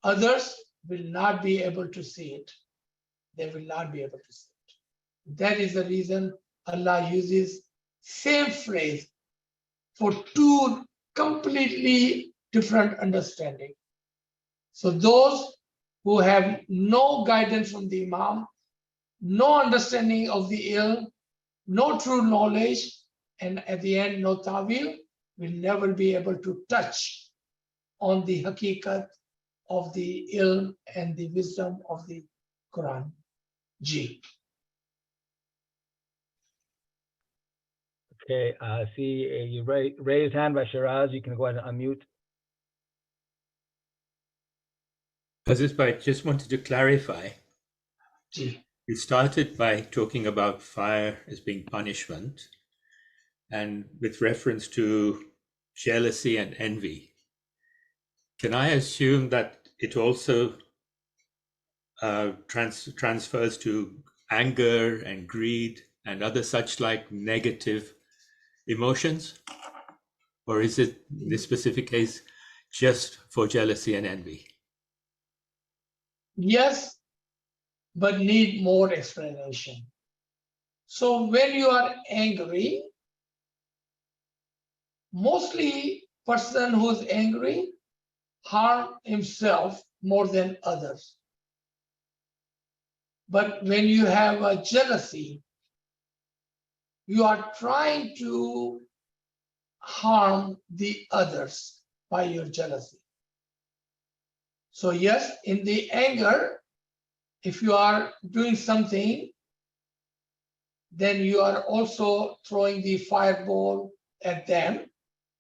Others will not be able to see it. They will not be able to see it. That is the reason Allah uses same phrase for two completely different understanding. So those who have no guidance from the Imam, no understanding of the ilm, no true knowledge, and at the end, no tawil, will never be able to touch on the hakikat of the ilm and the wisdom of the Quran. Ji. Okay, see you raised hand by Shiraz. You can go ahead and unmute. Aziz, I just wanted to clarify. Ji. You started by talking about fire as being punishment and with reference to jealousy and envy. Can I assume that it also transfers to anger and greed and other such like negative emotions? Or is it in this specific case just for jealousy and envy? Yes, but need more explanation. So when you are angry, mostly person who's angry harm himself more than others. But when you have a jealousy, you are trying to harm the others by your jealousy. So yes, in the anger, if you are doing something, then you are also throwing the fireball at them,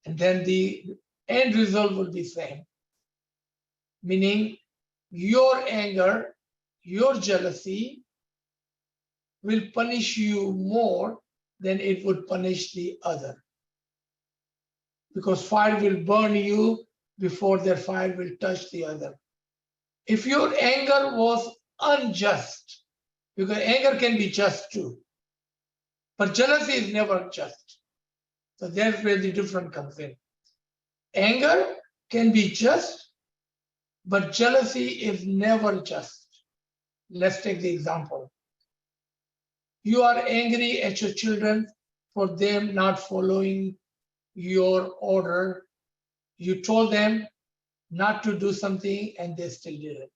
and then the end result will be same. Meaning your anger, your jealousy will punish you more than it would punish the other. Because fire will burn you before their fire will touch the other. If your anger was unjust, because anger can be just too, but jealousy is never just. So that's where the difference comes in. Anger can be just, but jealousy is never just. Let's take the example. You are angry at your children for them not following your order. You told them not to do something and they still did it.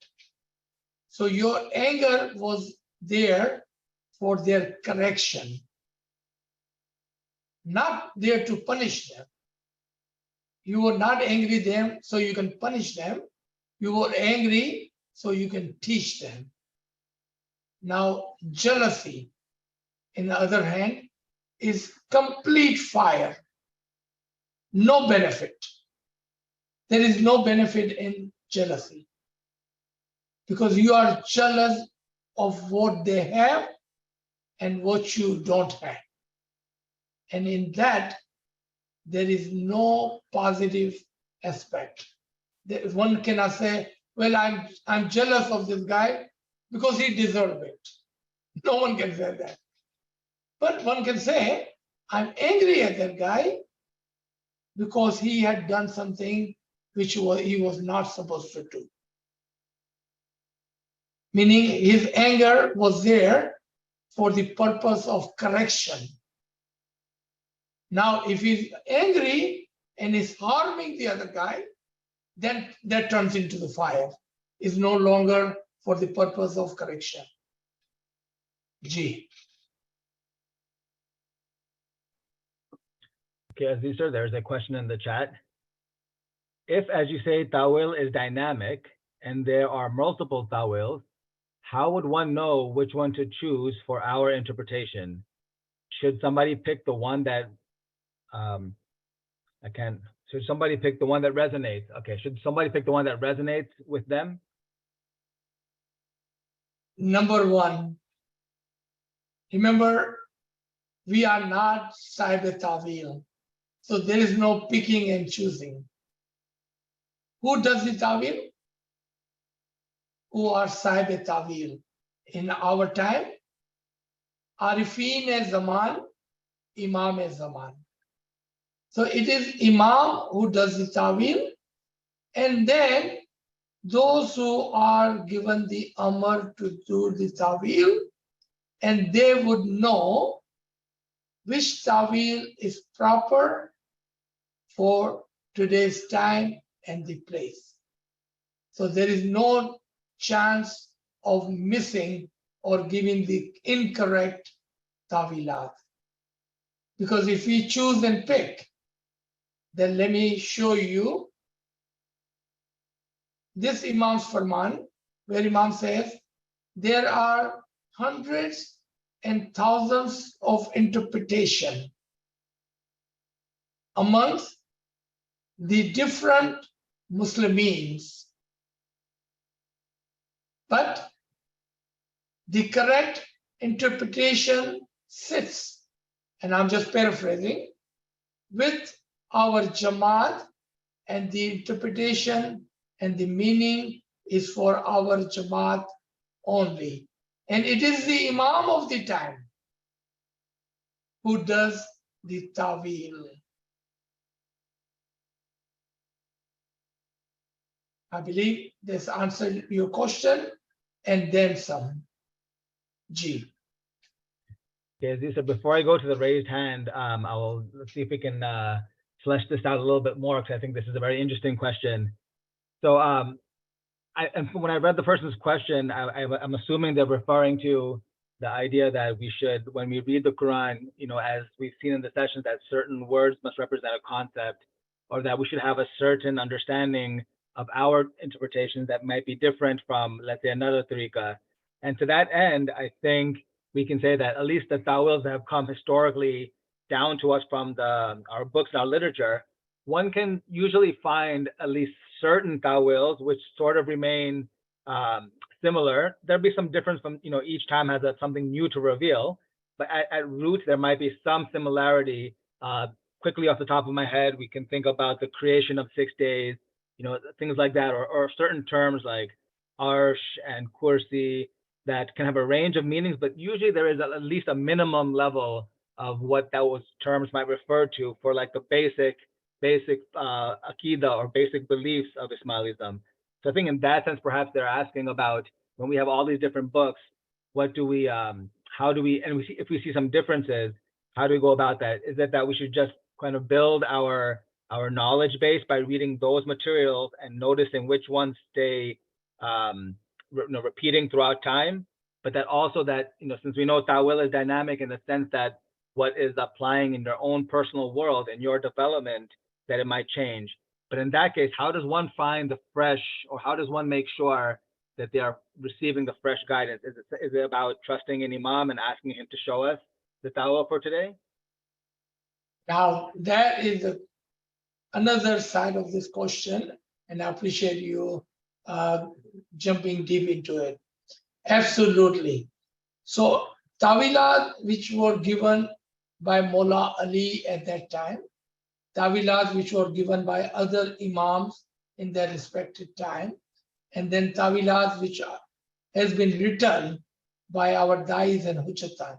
So your anger was there for their correction, not there to punish them. You were not angry them so you can punish them. You were angry so you can teach them. Now, jealousy, on the other hand, is complete fire. No benefit. There is no benefit in jealousy because you are jealous of what they have and what you don't have. And in that, there is no positive aspect. One cannot say, well, I'm jealous of this guy because he deserved it. No one can say that. But one can say, I'm angry at that guy because he had done something which he was not supposed to do. Meaning his anger was there for the purpose of correction. Now, if he's angry and is harming the other guy, then that turns into the fire. It's no longer for the purpose of correction. G. Okay, Aziz sir, there's a question in the chat. If, as you say, tawil is dynamic and there are multiple tawils, how would one know which one to choose for our interpretation? Should somebody pick the one that should somebody pick the one that resonates? Okay, should somebody pick the one that resonates with them? Number one, remember, we are not Sahib Tawil. So there is no picking and choosing. Who does the Tawil? Who are Sahib Tawil? In our time, Arifin Zaman, Imam Zaman. So it is Imam who does the Tawil, and then those who are given the Amr to do the Tawil, and they would know which Tawil is proper for today's time and the place. So there is no chance of missing or giving the incorrect Tawilat. Because if we choose and pick, then let me show you this Imam's Farman, where Imam says, there are hundreds and thousands of interpretation amongst the different Muslims, but the correct interpretation sits, and I'm just paraphrasing, with our Jamaat, and the interpretation and the meaning is for our Jamaat only. And it is the Imam of the time who does the Tawil. I believe this answered your question and then some. G. Okay, Aziz, so before I go to the raised hand, let's see if we can flesh this out a little bit more, because I think this is a very interesting question. So and when I read the person's question, I'm assuming they're referring to the idea that we should, when we read the Quran, as we've seen in the sessions, that certain words must represent a concept, or that we should have a certain understanding of our interpretations that might be different from, let's say, another tariqah. And to that end, I think we can say that at least the tawils that have come historically down to us from our books and our literature, one can usually find at least certain tawils which sort of remain similar. There'll be some difference from, each time has something new to reveal, but at root, there might be some similarity. Quickly off the top of my head, we can think about the creation of 6 days, things like that, or certain terms like arsh and kursi that can have a range of meanings, but usually there is at least a minimum level of what those terms might refer to for like the basic Aqidah or basic beliefs of Ismailism. So I think in that sense, perhaps they're asking about, when we have all these different books, what do we, how do we, and if we see some differences, how do we go about that? Is it that we should just kind of build our knowledge base by reading those materials and noticing which ones stay repeating throughout time, but that also that, since we know Tawil is dynamic in the sense that what is applying in their own personal world and your development, that it might change. But in that case, how does one find the fresh, or how does one make sure that they are receiving the fresh guidance? Is it about trusting an Imam and asking him to show us the Tawil for today? Now, that is another side of this question, and I appreciate you jumping deep into it. Absolutely. So, Tawilat, which were given by Mullah Ali at that time, Tawilat, which were given by other Imams in their respective time, and then Tawilat, which has been written by our Dais and Hujjatan.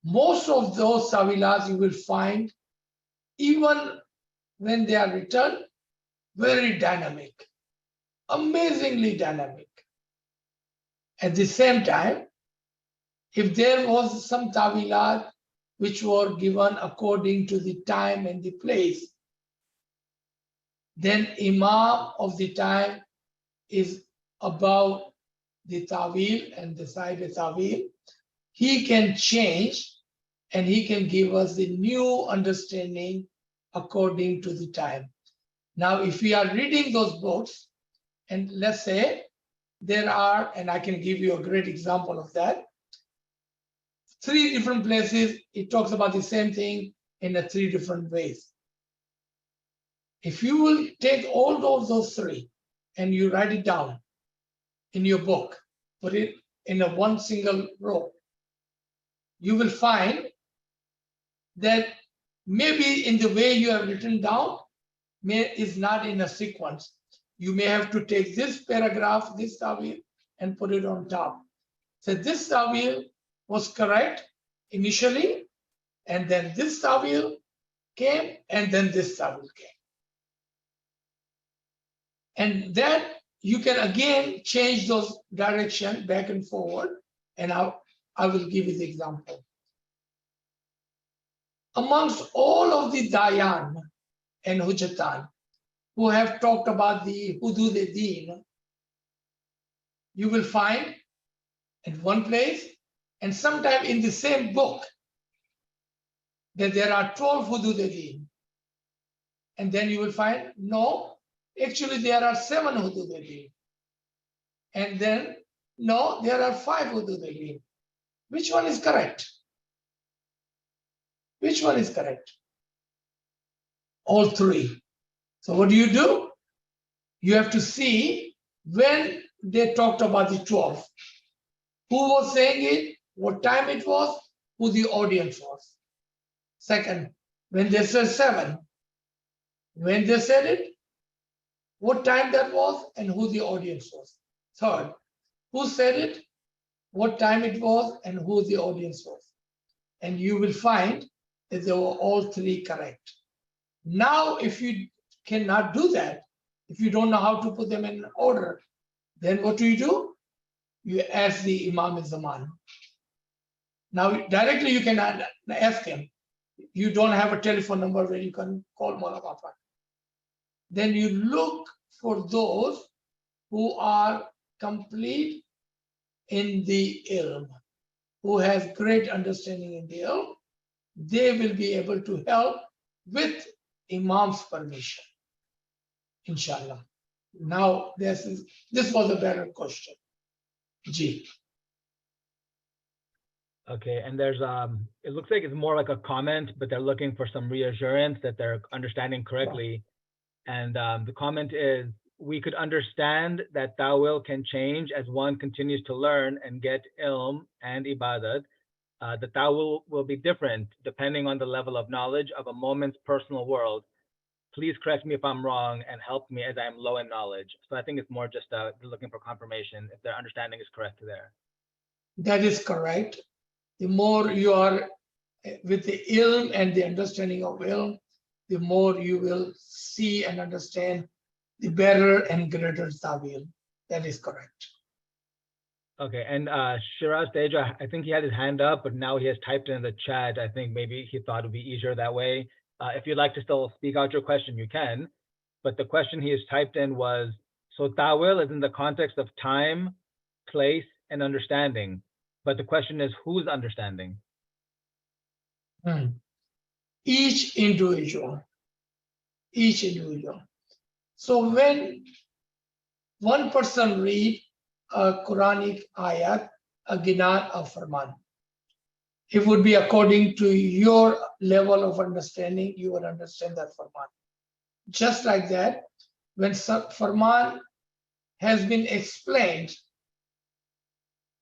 Most of those Tawilat you will find, even when they are written, very dynamic, amazingly dynamic. At the same time, if there was some Tawilat which were given according to the time and the place, then Imam of the time is above the Tawil and decide the Tawil, he can change and he can give us the new understanding according to the time. Now, if we are reading those books, and let's say there are, and I can give you a great example of that, 3 different places, it talks about the same thing in 3 different ways. If you will take all those 3 and you write it down in your book, put it in one single row, you will find that maybe in the way you have written down is not in a sequence. You may have to take this paragraph, this Tawil, and put it on top. So this Tawil was correct initially, and then this Tawil came, and then this Tawil came. And then you can again change those direction back and forward, and I will give you the example. Amongst all of the Dayan and Hujjatan who have talked about the Hudud-e-Din, you will find in one place and sometime in the same book that there are 12 Hudud-e-Din. And then you will find, no, actually there are 7 Hudud-e-Din. And then, no, there are 5 Hudud-e-Din. Which one is correct? Which one is correct? All 3. So what do? You have to see when they talked about the 12. Who was saying it, what time it was, who the audience was. Second, when they said 7, when they said it, what time that was and who the audience was. Third, who said it, what time it was and who the audience was. And you will find that they were all 3 correct. Now, if you cannot do that, if you don't know how to put them in order, then what do? You ask the Imam al-Zaman. Now, directly you can ask him. You don't have a telephone number where you can call Mawla Papa. Then you look for those who are complete in the ilm, who have great understanding in the ilm. They will be able to help with Imam's permission, inshallah. Now, this was a better question. G. Okay, and there's it looks like it's more like a comment, but they're looking for some reassurance that they're understanding correctly. And the comment is, we could understand that Tawil can change as one continues to learn and get ilm and ibadat. The Tawil will be different depending on the level of knowledge of a moment's personal world. Please correct me if I'm wrong and help me as I am low in knowledge. So I think it's more just looking for confirmation if their understanding is correct there. That is correct. The more you are with the ilm and the understanding of ilm, the more you will see and understand the better and greater Tawil. That is correct. Okay, and Shiraz Teja, I think he had his hand up, but now he has typed in the chat. I think maybe he thought it would be easier that way. If you'd like to still speak out your question, you can. But the question he has typed in was, so Tawil is in the context of time, place, and understanding. But the question is, whose understanding? Each individual. So when one person read a Quranic ayat, a ginan, a farman, it would be according to your level of understanding, you would understand that farman. Just like that, when farman has been explained,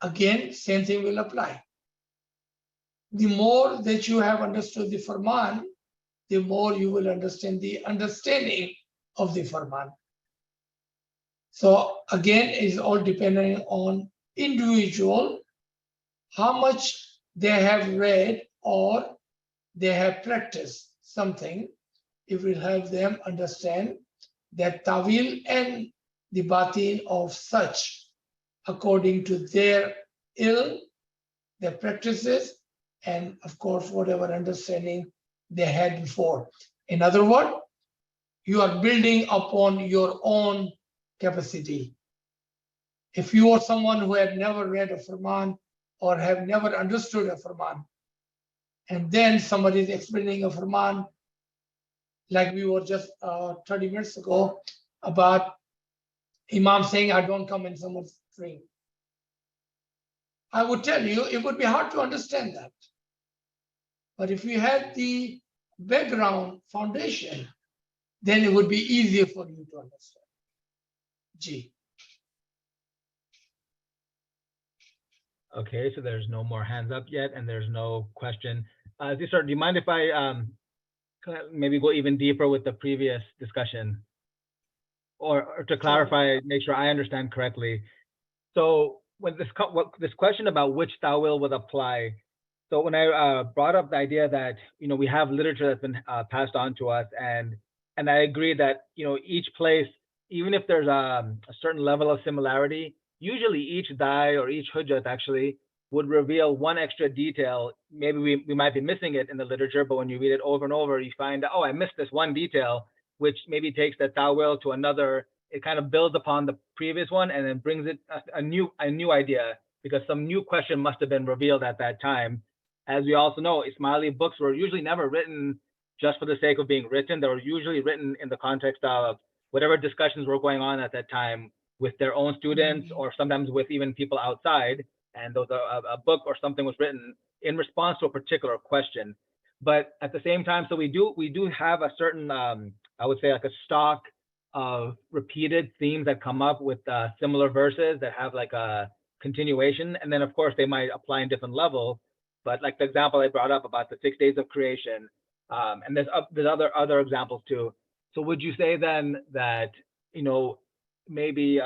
again, same thing will apply. The more that you have understood the farman, the more you will understand the understanding of the farman. So again, it's all depending on individual, how much they have read or they have practiced something. It will help them understand that Tawil and the batin of such according to their ilm, their practices, and of course, whatever understanding they had before. In other words, you are building upon your own capacity. If you are someone who had never read a Furman or have never understood a Furman, and then somebody is explaining a Furman, like we were just 30 minutes ago, about Imam saying, I don't come in someone's dream. I would tell you, it would be hard to understand that. But if you had the background foundation, then it would be easier for you to understand. G. Okay, so there's no more hands up yet, and there's no question. Zisar, do you mind if I maybe go even deeper with the previous discussion? Or to clarify, make sure I understand correctly. So when this question about which tawil would apply, so when I brought up the idea that, you know, we have literature that's been passed on to us, and I agree that, you know, each place, even if there's a certain level of similarity, usually each dai or each hujjat actually would reveal one extra detail. Maybe we might be missing it in the literature, but when you read it over and over, you find, oh, I missed this one detail, which maybe takes the tawil to another. It kind of builds upon the previous one and then brings it a new idea, because some new question must have been revealed at that time. As we also know, Ismaili books were usually never written just for the sake of being written. They were usually written in the context of whatever discussions were going on at that time with their own students, or sometimes with even people outside. And those a book or something was written in response to a particular question. But at the same time, so we do have a certain, I would say, like a stock of repeated themes that come up with similar verses that have like a continuation. And then of course they might apply in different levels. But like the example I brought up about the 6 days of creation, and there's other examples too. So would you say then that, you know, maybe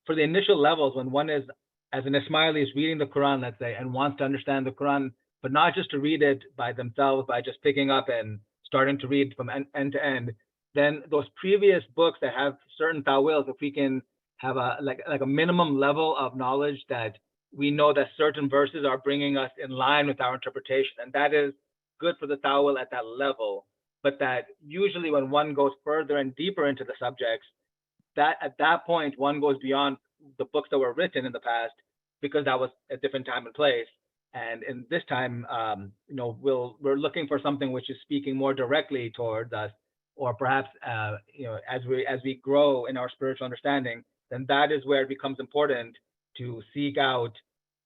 for the initial levels, when one is, as an Ismaili, is reading the Quran, let's say, and wants to understand the Quran, but not just to read it by themselves, by just picking up and starting to read from end to end, then those previous books that have certain tawils, if we can have a like a minimum level of knowledge that we know that certain verses are bringing us in line with our interpretation, and that is good for the tawil at that level. But that usually when one goes further and deeper into the subjects, that at that point one goes beyond the books that were written in the past, because that was a different time and place. And in this time, you know, we're looking for something which is speaking more directly towards us, or perhaps, you know, as we grow in our spiritual understanding, then that is where it becomes important to seek out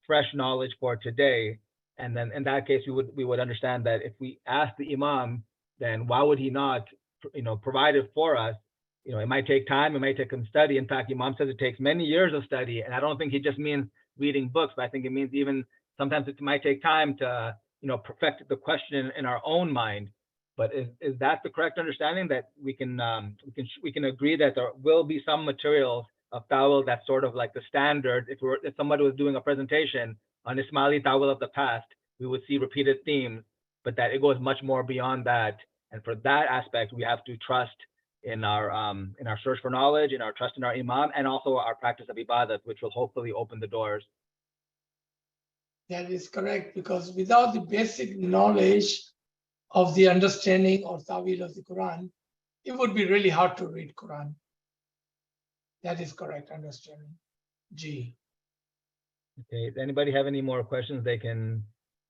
fresh knowledge for today. And then in that case, we would understand that if we ask the Imam, then why would he not, you know, provide it for us? You know, it might take time, it might take some study. In fact, Imam says it takes many years of study, and I don't think he just means reading books, but I think it means even sometimes it might take time to, you know, perfect the question in our own mind. But is that the correct understanding, that we can agree that there will be some materials of tawil that's sort of like the standard? If somebody was doing a presentation on Ismaili tawil of the past, we would see repeated themes, but that it goes much more beyond that. And for that aspect, we have to trust in our search for knowledge, in our trust in our Imam, and also our practice of ibadat, which will hopefully open the doors. That is correct, because without the basic knowledge of the understanding or tawil of the Quran, it would be really hard to read Quran. That is correct understanding. G. Okay, does anybody have any more questions? They can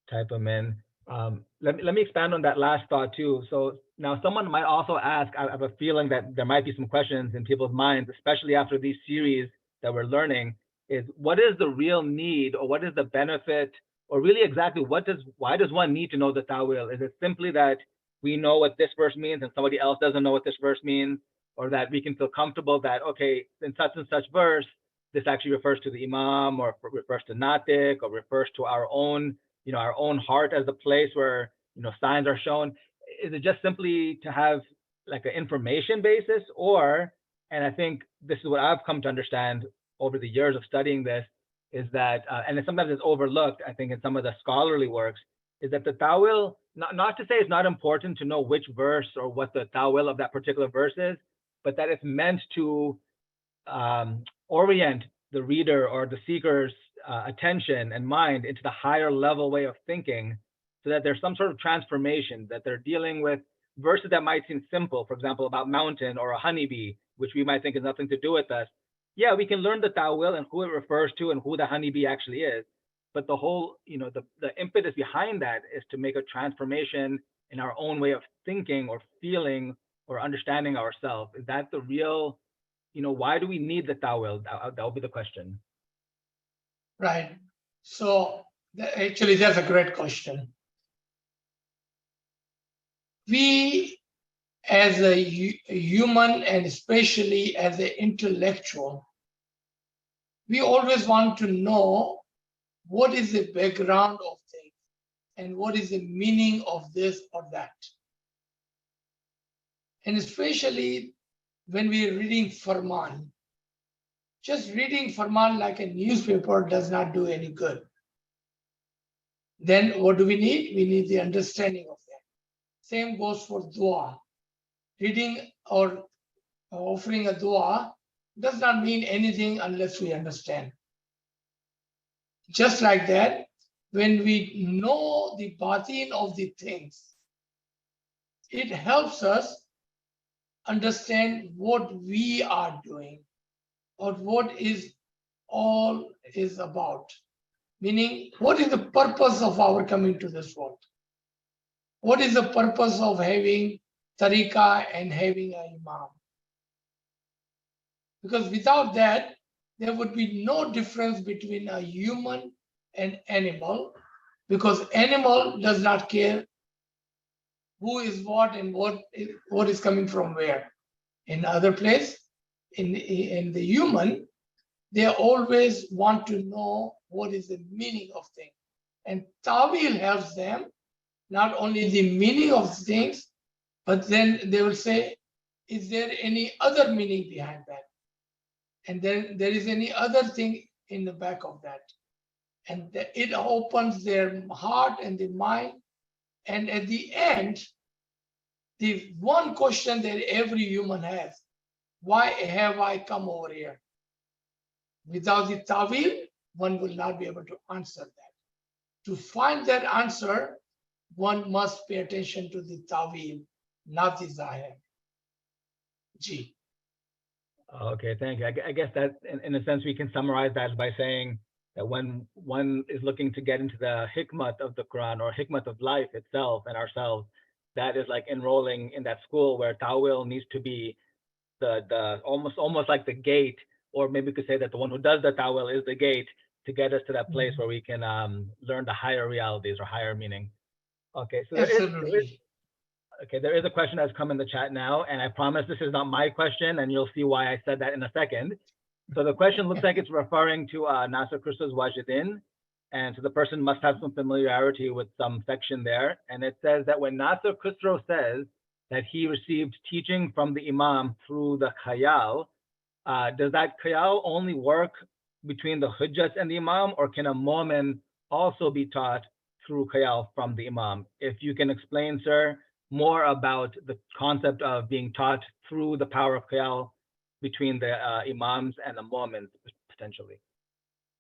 type them in. Let me expand on that last thought too. So now someone might also ask, I have a feeling that there might be some questions in people's minds, especially after these series that we're learning, is what is the real need, or what is the benefit, or really exactly why does one need to know the tawil? Is it simply that we know what this verse means and somebody else doesn't know what this verse means, or that we can feel comfortable that, okay, in such and such verse, this actually refers to the Imam, or refers to Natik, or refers to our own, you know, our own heart as the place where, you know, signs are shown? Is it just simply to have like an information basis? Or, and I think this is what I've come to understand over the years of studying this, is that, and sometimes it's overlooked, I think, in some of the scholarly works, is that the tawil, not to say it's not important to know which verse or what the tawil of that particular verse is, but that it's meant to orient the reader or the seeker's attention and mind into the higher level way of thinking, so that there's some sort of transformation, that they're dealing with verses that might seem simple, for example, about mountain or a honeybee, which we might think has nothing to do with us. yeah, we can learn the ta'wil and who it refers to and who the honeybee actually is. But the whole, the impetus behind that is to make a transformation in our own way of thinking or feeling or understanding ourselves. Is that the real, why do we need the ta'wil? That will be the question. Right. So actually, that's a great question. We, as a human and especially as an intellectual, we always want to know what is the background of things and what is the meaning of this or that. And especially when we're reading Farman, just reading Farman like a newspaper does not do any good. Then what do we need? We need the understanding of that. Same goes for dua. Reading or offering a dua does not mean anything unless we understand. Just like that, when we know the batin of the things, it helps us understand what we are doing or what is all is about. Meaning, what is the purpose of our coming to this world? What is the purpose of having tariqah and having an imam? Because without that, there would be no difference between a human and animal, because animal does not care who is what and what is coming from where. In other place, in the human, they always want to know what is the meaning of things. And Tawil helps them not only the meaning of things, but then they will say, is there any other meaning behind that? And then there is any other thing in the back of that. And it opens their heart and the mind. And at the end, the one question that every human has, why have I come over here? Without the Tawil, one will not be able to answer that. To find that answer, one must pay attention to the Tawil, not the Zahir. G. Okay, thank you. I guess that in a sense we can summarize that by saying that when one is looking to get into the hikmat of the Quran or hikmat of life itself and ourselves, that is like enrolling in that school where ta'wil needs to be the almost like the gate, or maybe we could say that the one who does the ta'wil is the gate to get us to that place where we can learn the higher realities or higher meaning. Okay, so there is a question that's come in the chat now, and I promise this is not my question, and you'll see why I said that in a second. So the question looks like it's referring to Nasser Khusro's Wajidin, and so the person must have some familiarity with some section there. And it says that when Nasser Khusro says that he received teaching from the Imam through the khayal, does that khayal only work between the hujjat and the Imam, or can a mu'min also be taught through khayal from the Imam? If you can explain, sir, more about the concept of being taught through the power of khayal between the imams and the mu'mins potentially.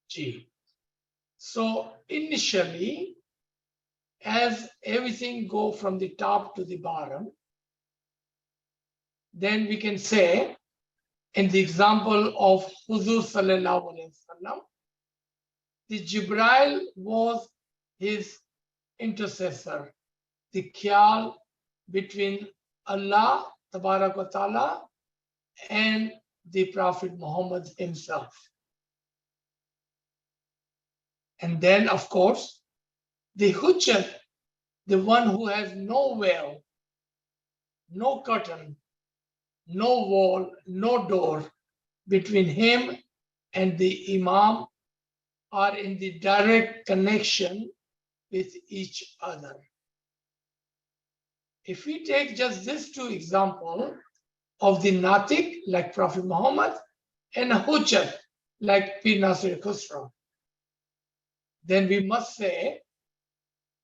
G. So initially, as everything go from the top to the bottom, then we can say, in the example of Huzur Sallallahu Alaihi Wasallam, the Jibril was his intercessor, the khayal between Allah Tabarak wa Ta'ala and the Prophet Muhammad himself. And then, of course, the hujjat, the one who has no veil, no curtain, no wall, no door between him and the Imam, are in the direct connection with each other. If we take just these two examples of the Natik, like Prophet Muhammad, and a Hujjat, like Pir Nasir Khusro, then we must say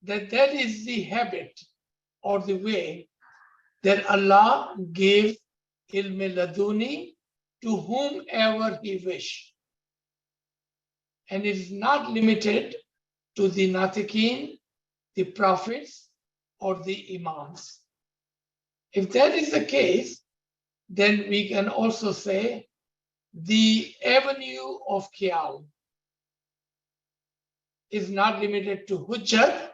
that that is the habit or the way that Allah gave ilm laduni to whomever he wished. And it is not limited to the Natikin, the prophets, or the imams. If that is the case, then we can also say the avenue of Khyal is not limited to Hujjat,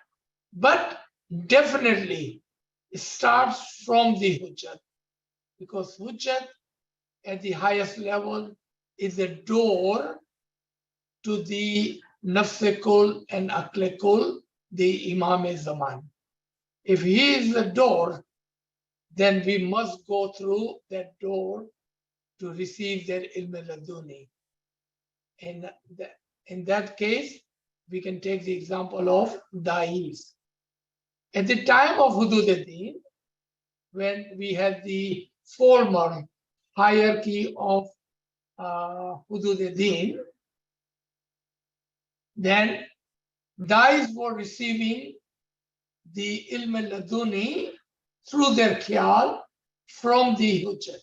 but definitely it starts from the Hujjat, because Hujjat at the highest level is a door to the Nafsekul and Aklekul, the Imam-e-Zaman. If he is the door, then we must go through that door to receive their ilm-e-laduni. And in that case, we can take the example of Da'is. At the time of Hudud-e-Din, when we had the former hierarchy of Hudud-e-Din, then Da'is were receiving the ilm-e-laduni through their Khyal from the Hujjat.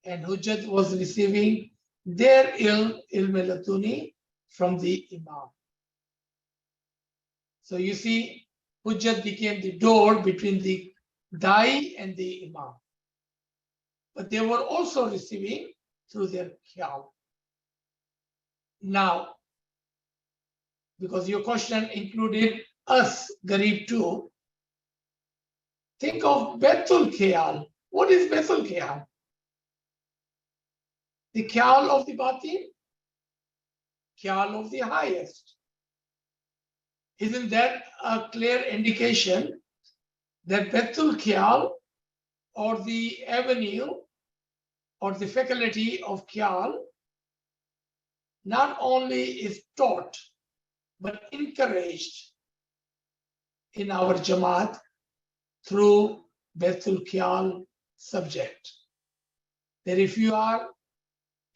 And Hujjat was receiving their ilm-e-laduni from the Imam. So you see, Hujjat became the door between the Da'i and the Imam. But they were also receiving through their Khyal. Now, because your question included us, Garib too, think of Baitul Khyal. What is Baitul Khyal? The Khyal of the Batin? Khyal of the highest. Isn't that a clear indication that Baitul Khyal, or the avenue or the faculty of Khyal, not only is taught but encouraged in our Jamaat through Baitul Khyal subject? That if you are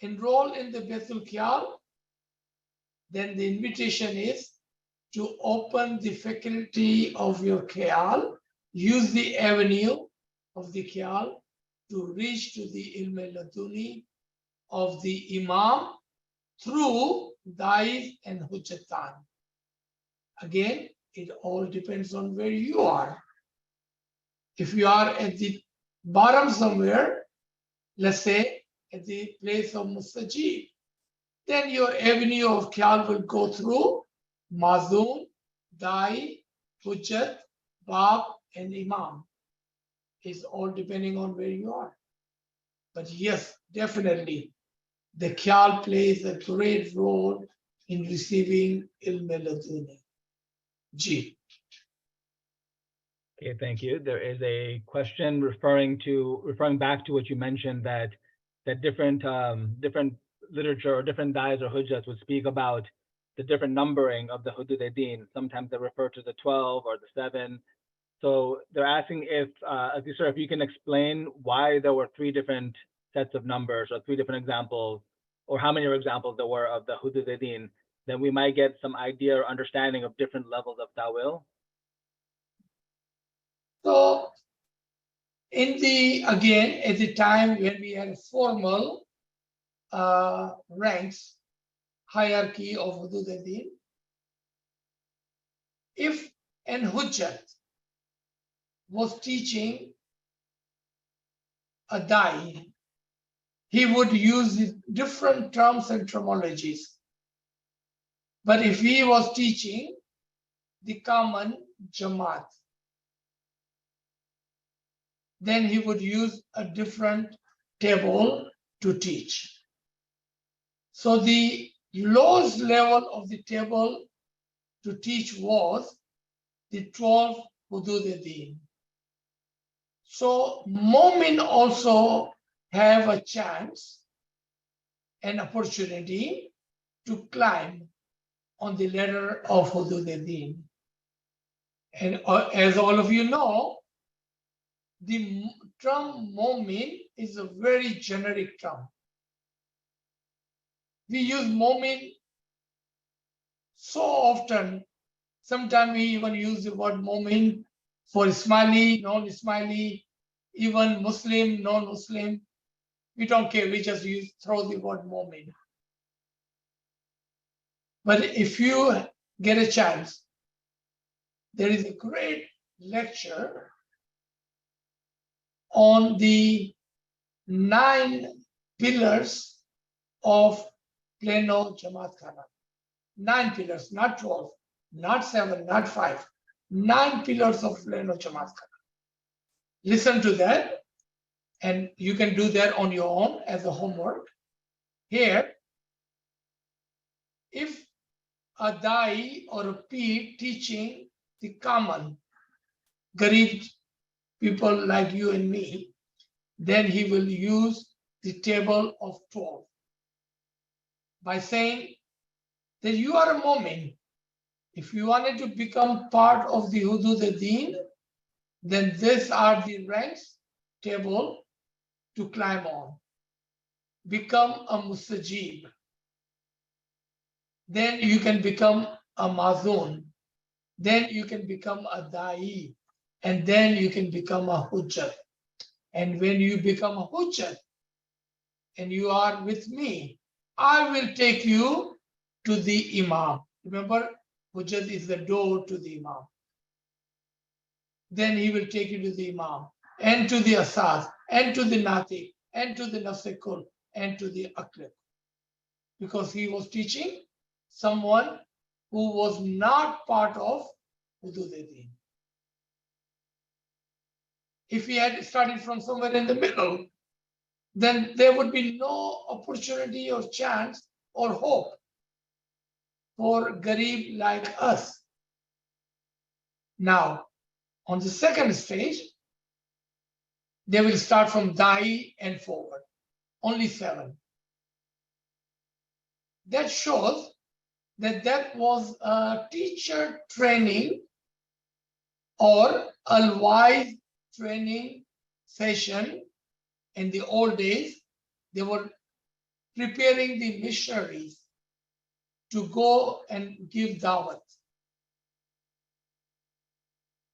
enrolled in the Baitul Khyal, then the invitation is to open the faculty of your Khyal, use the avenue of the Khyal to reach to the ilm-e-laduni of the Imam through Da'is and Hujjatan. Again, it all depends on where you are. If you are at the bottom somewhere, let's say at the place of Mustajib, then your avenue of Khyal will go through Mazun, Da'i, Hujjat, Bab, and Imam. It's all depending on where you are. But yes, definitely, the Khyal plays a great role in receiving ilm-e-laduni. Ji. Okay, thank you. There is a question referring back to what you mentioned, that different literature or different dais or hujjats would speak about the different numbering of the Hudud-e-Din. Sometimes they refer to the 12 or the 7. So they're asking if you can explain why there were 3 different sets of numbers or 3 different examples, or how many examples there were of the Hudud-e-Din. Then we might get some idea or understanding of different levels of ta'wil. So, at the time when we had formal ranks, hierarchy of Hudud-e-Din, if an Hujjat was teaching a Da'i, he would use different terms and terminologies. But if he was teaching the common Jamaat, then he would use a different table to teach. So the lowest level of the table to teach was the 12 Hudud-e-Din. So Mu'min also have a chance, an opportunity to climb on the ladder of Hudud-e-Din. And as all of you know, the term Mu'min is a very generic term. We use Mu'min so often. Sometimes we even use the word Mu'min for Ismaili, non-Ismaili, even Muslim, non-Muslim. We don't care, we just throw the word Mu'min. But if you get a chance, there is a great lecture on the 9 pillars of Plano Jamaat Khana. 9 pillars, not 12, not 7, not 5. 9 pillars of Plano Jamaat Khana. Listen to that, and you can do that on your own as a homework. Here, if a Dai or a Pir teaching the common Garib people like you and me, then he will use the table of 12 by saying that you are a Mu'min. If you wanted to become part of the Hudud al-Din, then these are the ranks table to climb on. Become a Mustajib. Then you can become a Mazun. Then you can become a Da'i. And then you can become a Hujjat. And when you become a Hujjat and you are with me, I will take you to the Imam. Remember, Hujjat is the door to the Imam. Then he will take you to the Imam, and to the Asaz, and to the Nati, and to the Nafsekul, and to the Aklib. Because he was teaching someone who was not part of Hudud al-Din. If he had started from somewhere in the middle, then there would be no opportunity or chance or hope for Garib like us. Now, on the second stage, they will start from Da'i and forward, only 7. That shows that that was a teacher training or ALWAAZ training session. In the old days, they were preparing the missionaries to go and give dawat.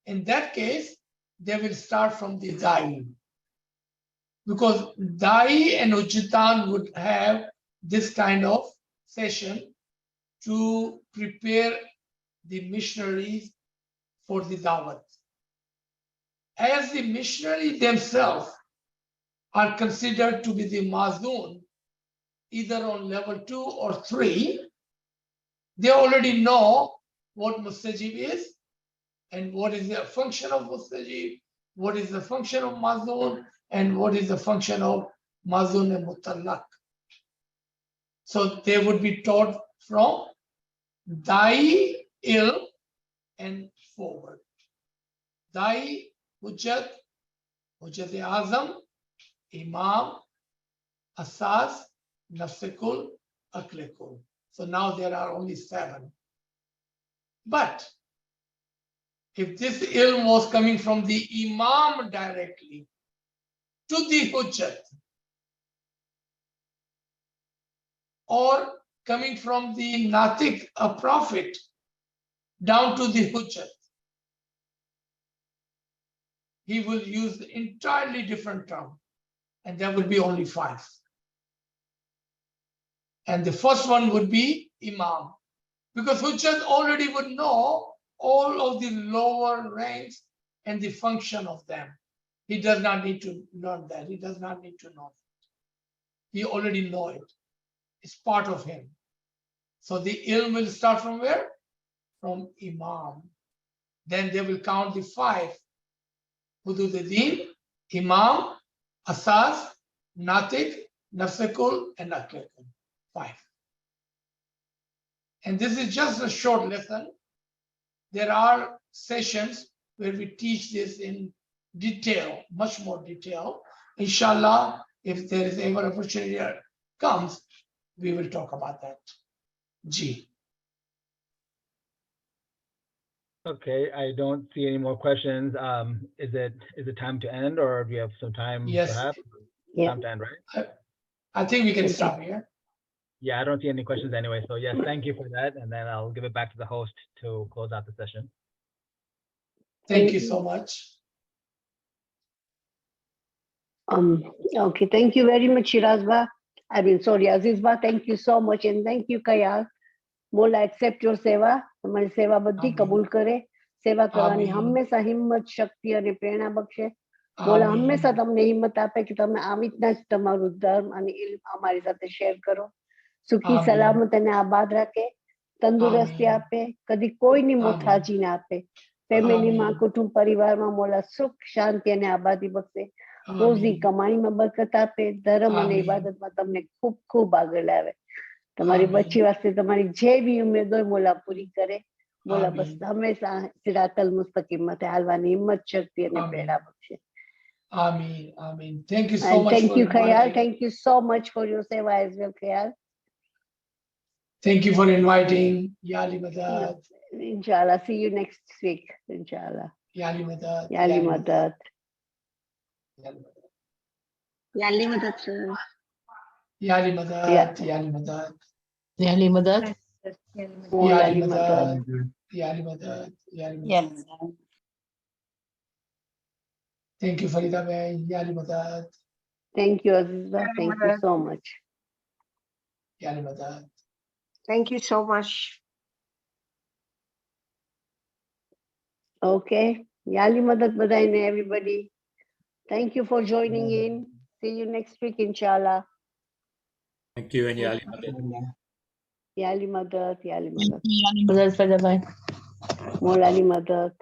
In that case, they will start from the Da'i. Because Da'i and Ujitan would have this kind of session to prepare the missionaries for the dawat. As the missionaries themselves are considered to be the Mazun, either on level 2 or 3, they already know what Mustajib is and what is the function of Mustajib, what is the function of Mazun, and what is the function of Mazun and Mutallaq. So they would be taught from Da'i, Il, and forward. Da'i, Hujjat, Hujjat-e-Azam, Imam, Asaz, Nafsekul, Aklekul. So now there are only 7. But if this ilm was coming from the Imam directly to the Hujjat, or coming from the Natik, a prophet, down to the Hujjat, he will use entirely different term, and there will be only 5. And the first one would be Imam, because Hujjat already would know all of the lower ranks and the function of them. He does not need to learn that. He does not need to know it. He already knows it. It's part of him. So the ilm will start from where? From Imam. Then they will count the 5. Hudud al-Din, Imam, Asaz, Natik, Nafsekul, and Aklekul. 5. And this is just a short lesson. There are sessions where we teach this in detail, much more detail. Inshallah, if there is ever opportunity comes, we will talk about that. G. Okay, I don't see any more questions. Is it time to end, or do we have some time? Yes. Perhaps? Yeah. Time to end, right? I think we can Thank you. stop here. Yeah, I don't see any questions anyway. So yes, thank you for that, and then I'll give it back to the host to close out the session. Thank you so much. Okay, thank you very much, Shirazba. Azizba, thank you so much, and thank you, Kayal. Mola accept your seva. हमारी सेवा बद्दी आमीन। कबूल करे. सेवा करवानी आमीन। हमेशा हिम्मत, शक्ति और प्रेरणा बख्शे. મોલા Amen. હંમેશા તમને હિંમત આપે કે તમે આવી રીતના જ તમારું ધર્મ અને ઇલ્મ અમારી સાથે શેર કરો. સુખી Amen. સલામત અને આબાદ રાખે, તંદુરસ્તી Amen. આપે, કદી કોઈની Amen. મોથાજી ના આપે. ફેમિલીમાં, Amen. કુટુંબ પરિવારમાં મોલા સુખ, શાંતિ અને આબાદી બક્ષે. રોજી Amen. કમાણીમાં બરકત આપે, ધર્મ અને Amen. ઇબાદતમાં તમને ખૂબ ખૂબ આગળ લાવે. તમારી Amen. બચ્ચી વાસ્તે તમારી જે બી ઉમેદ હોય મોલા પૂરી કરે. મોલા બસ Amen. હંમેશા સિરાતલ મુસ્તકીમ માથે હાલવાની હિંમત, શક્તિ અને Amen. પ્રેરણા બક્ષે. Amen. Amen. Thank you so And much thank for you, Khayal. inviting. Thank you so much for your seva as well, Khayal. Thank you for inviting. Yali Madad. Inshallah, see you next week. Inshallah. Yali Madad. Yali Madad. Yali Madad. Yali Madad, sir. Yali Madad. Yeah. Yali Madad. Yali Madad. Mola Yali Ali Madad. Madad. Yali Madad. Yali Madad. Thank you, Farida Bhai. Yali Madad. Thank you, Aziza. Thank you so much. Yali Madad. Thank you so much. Okay. Yali Madad Badaine, everybody. Thank you for joining in. See you next week, inshallah. Thank you, and Yali Madad. Yali Madad. Yali Madad. Yali Madad, Farida Bhai. Mola Ali Madad.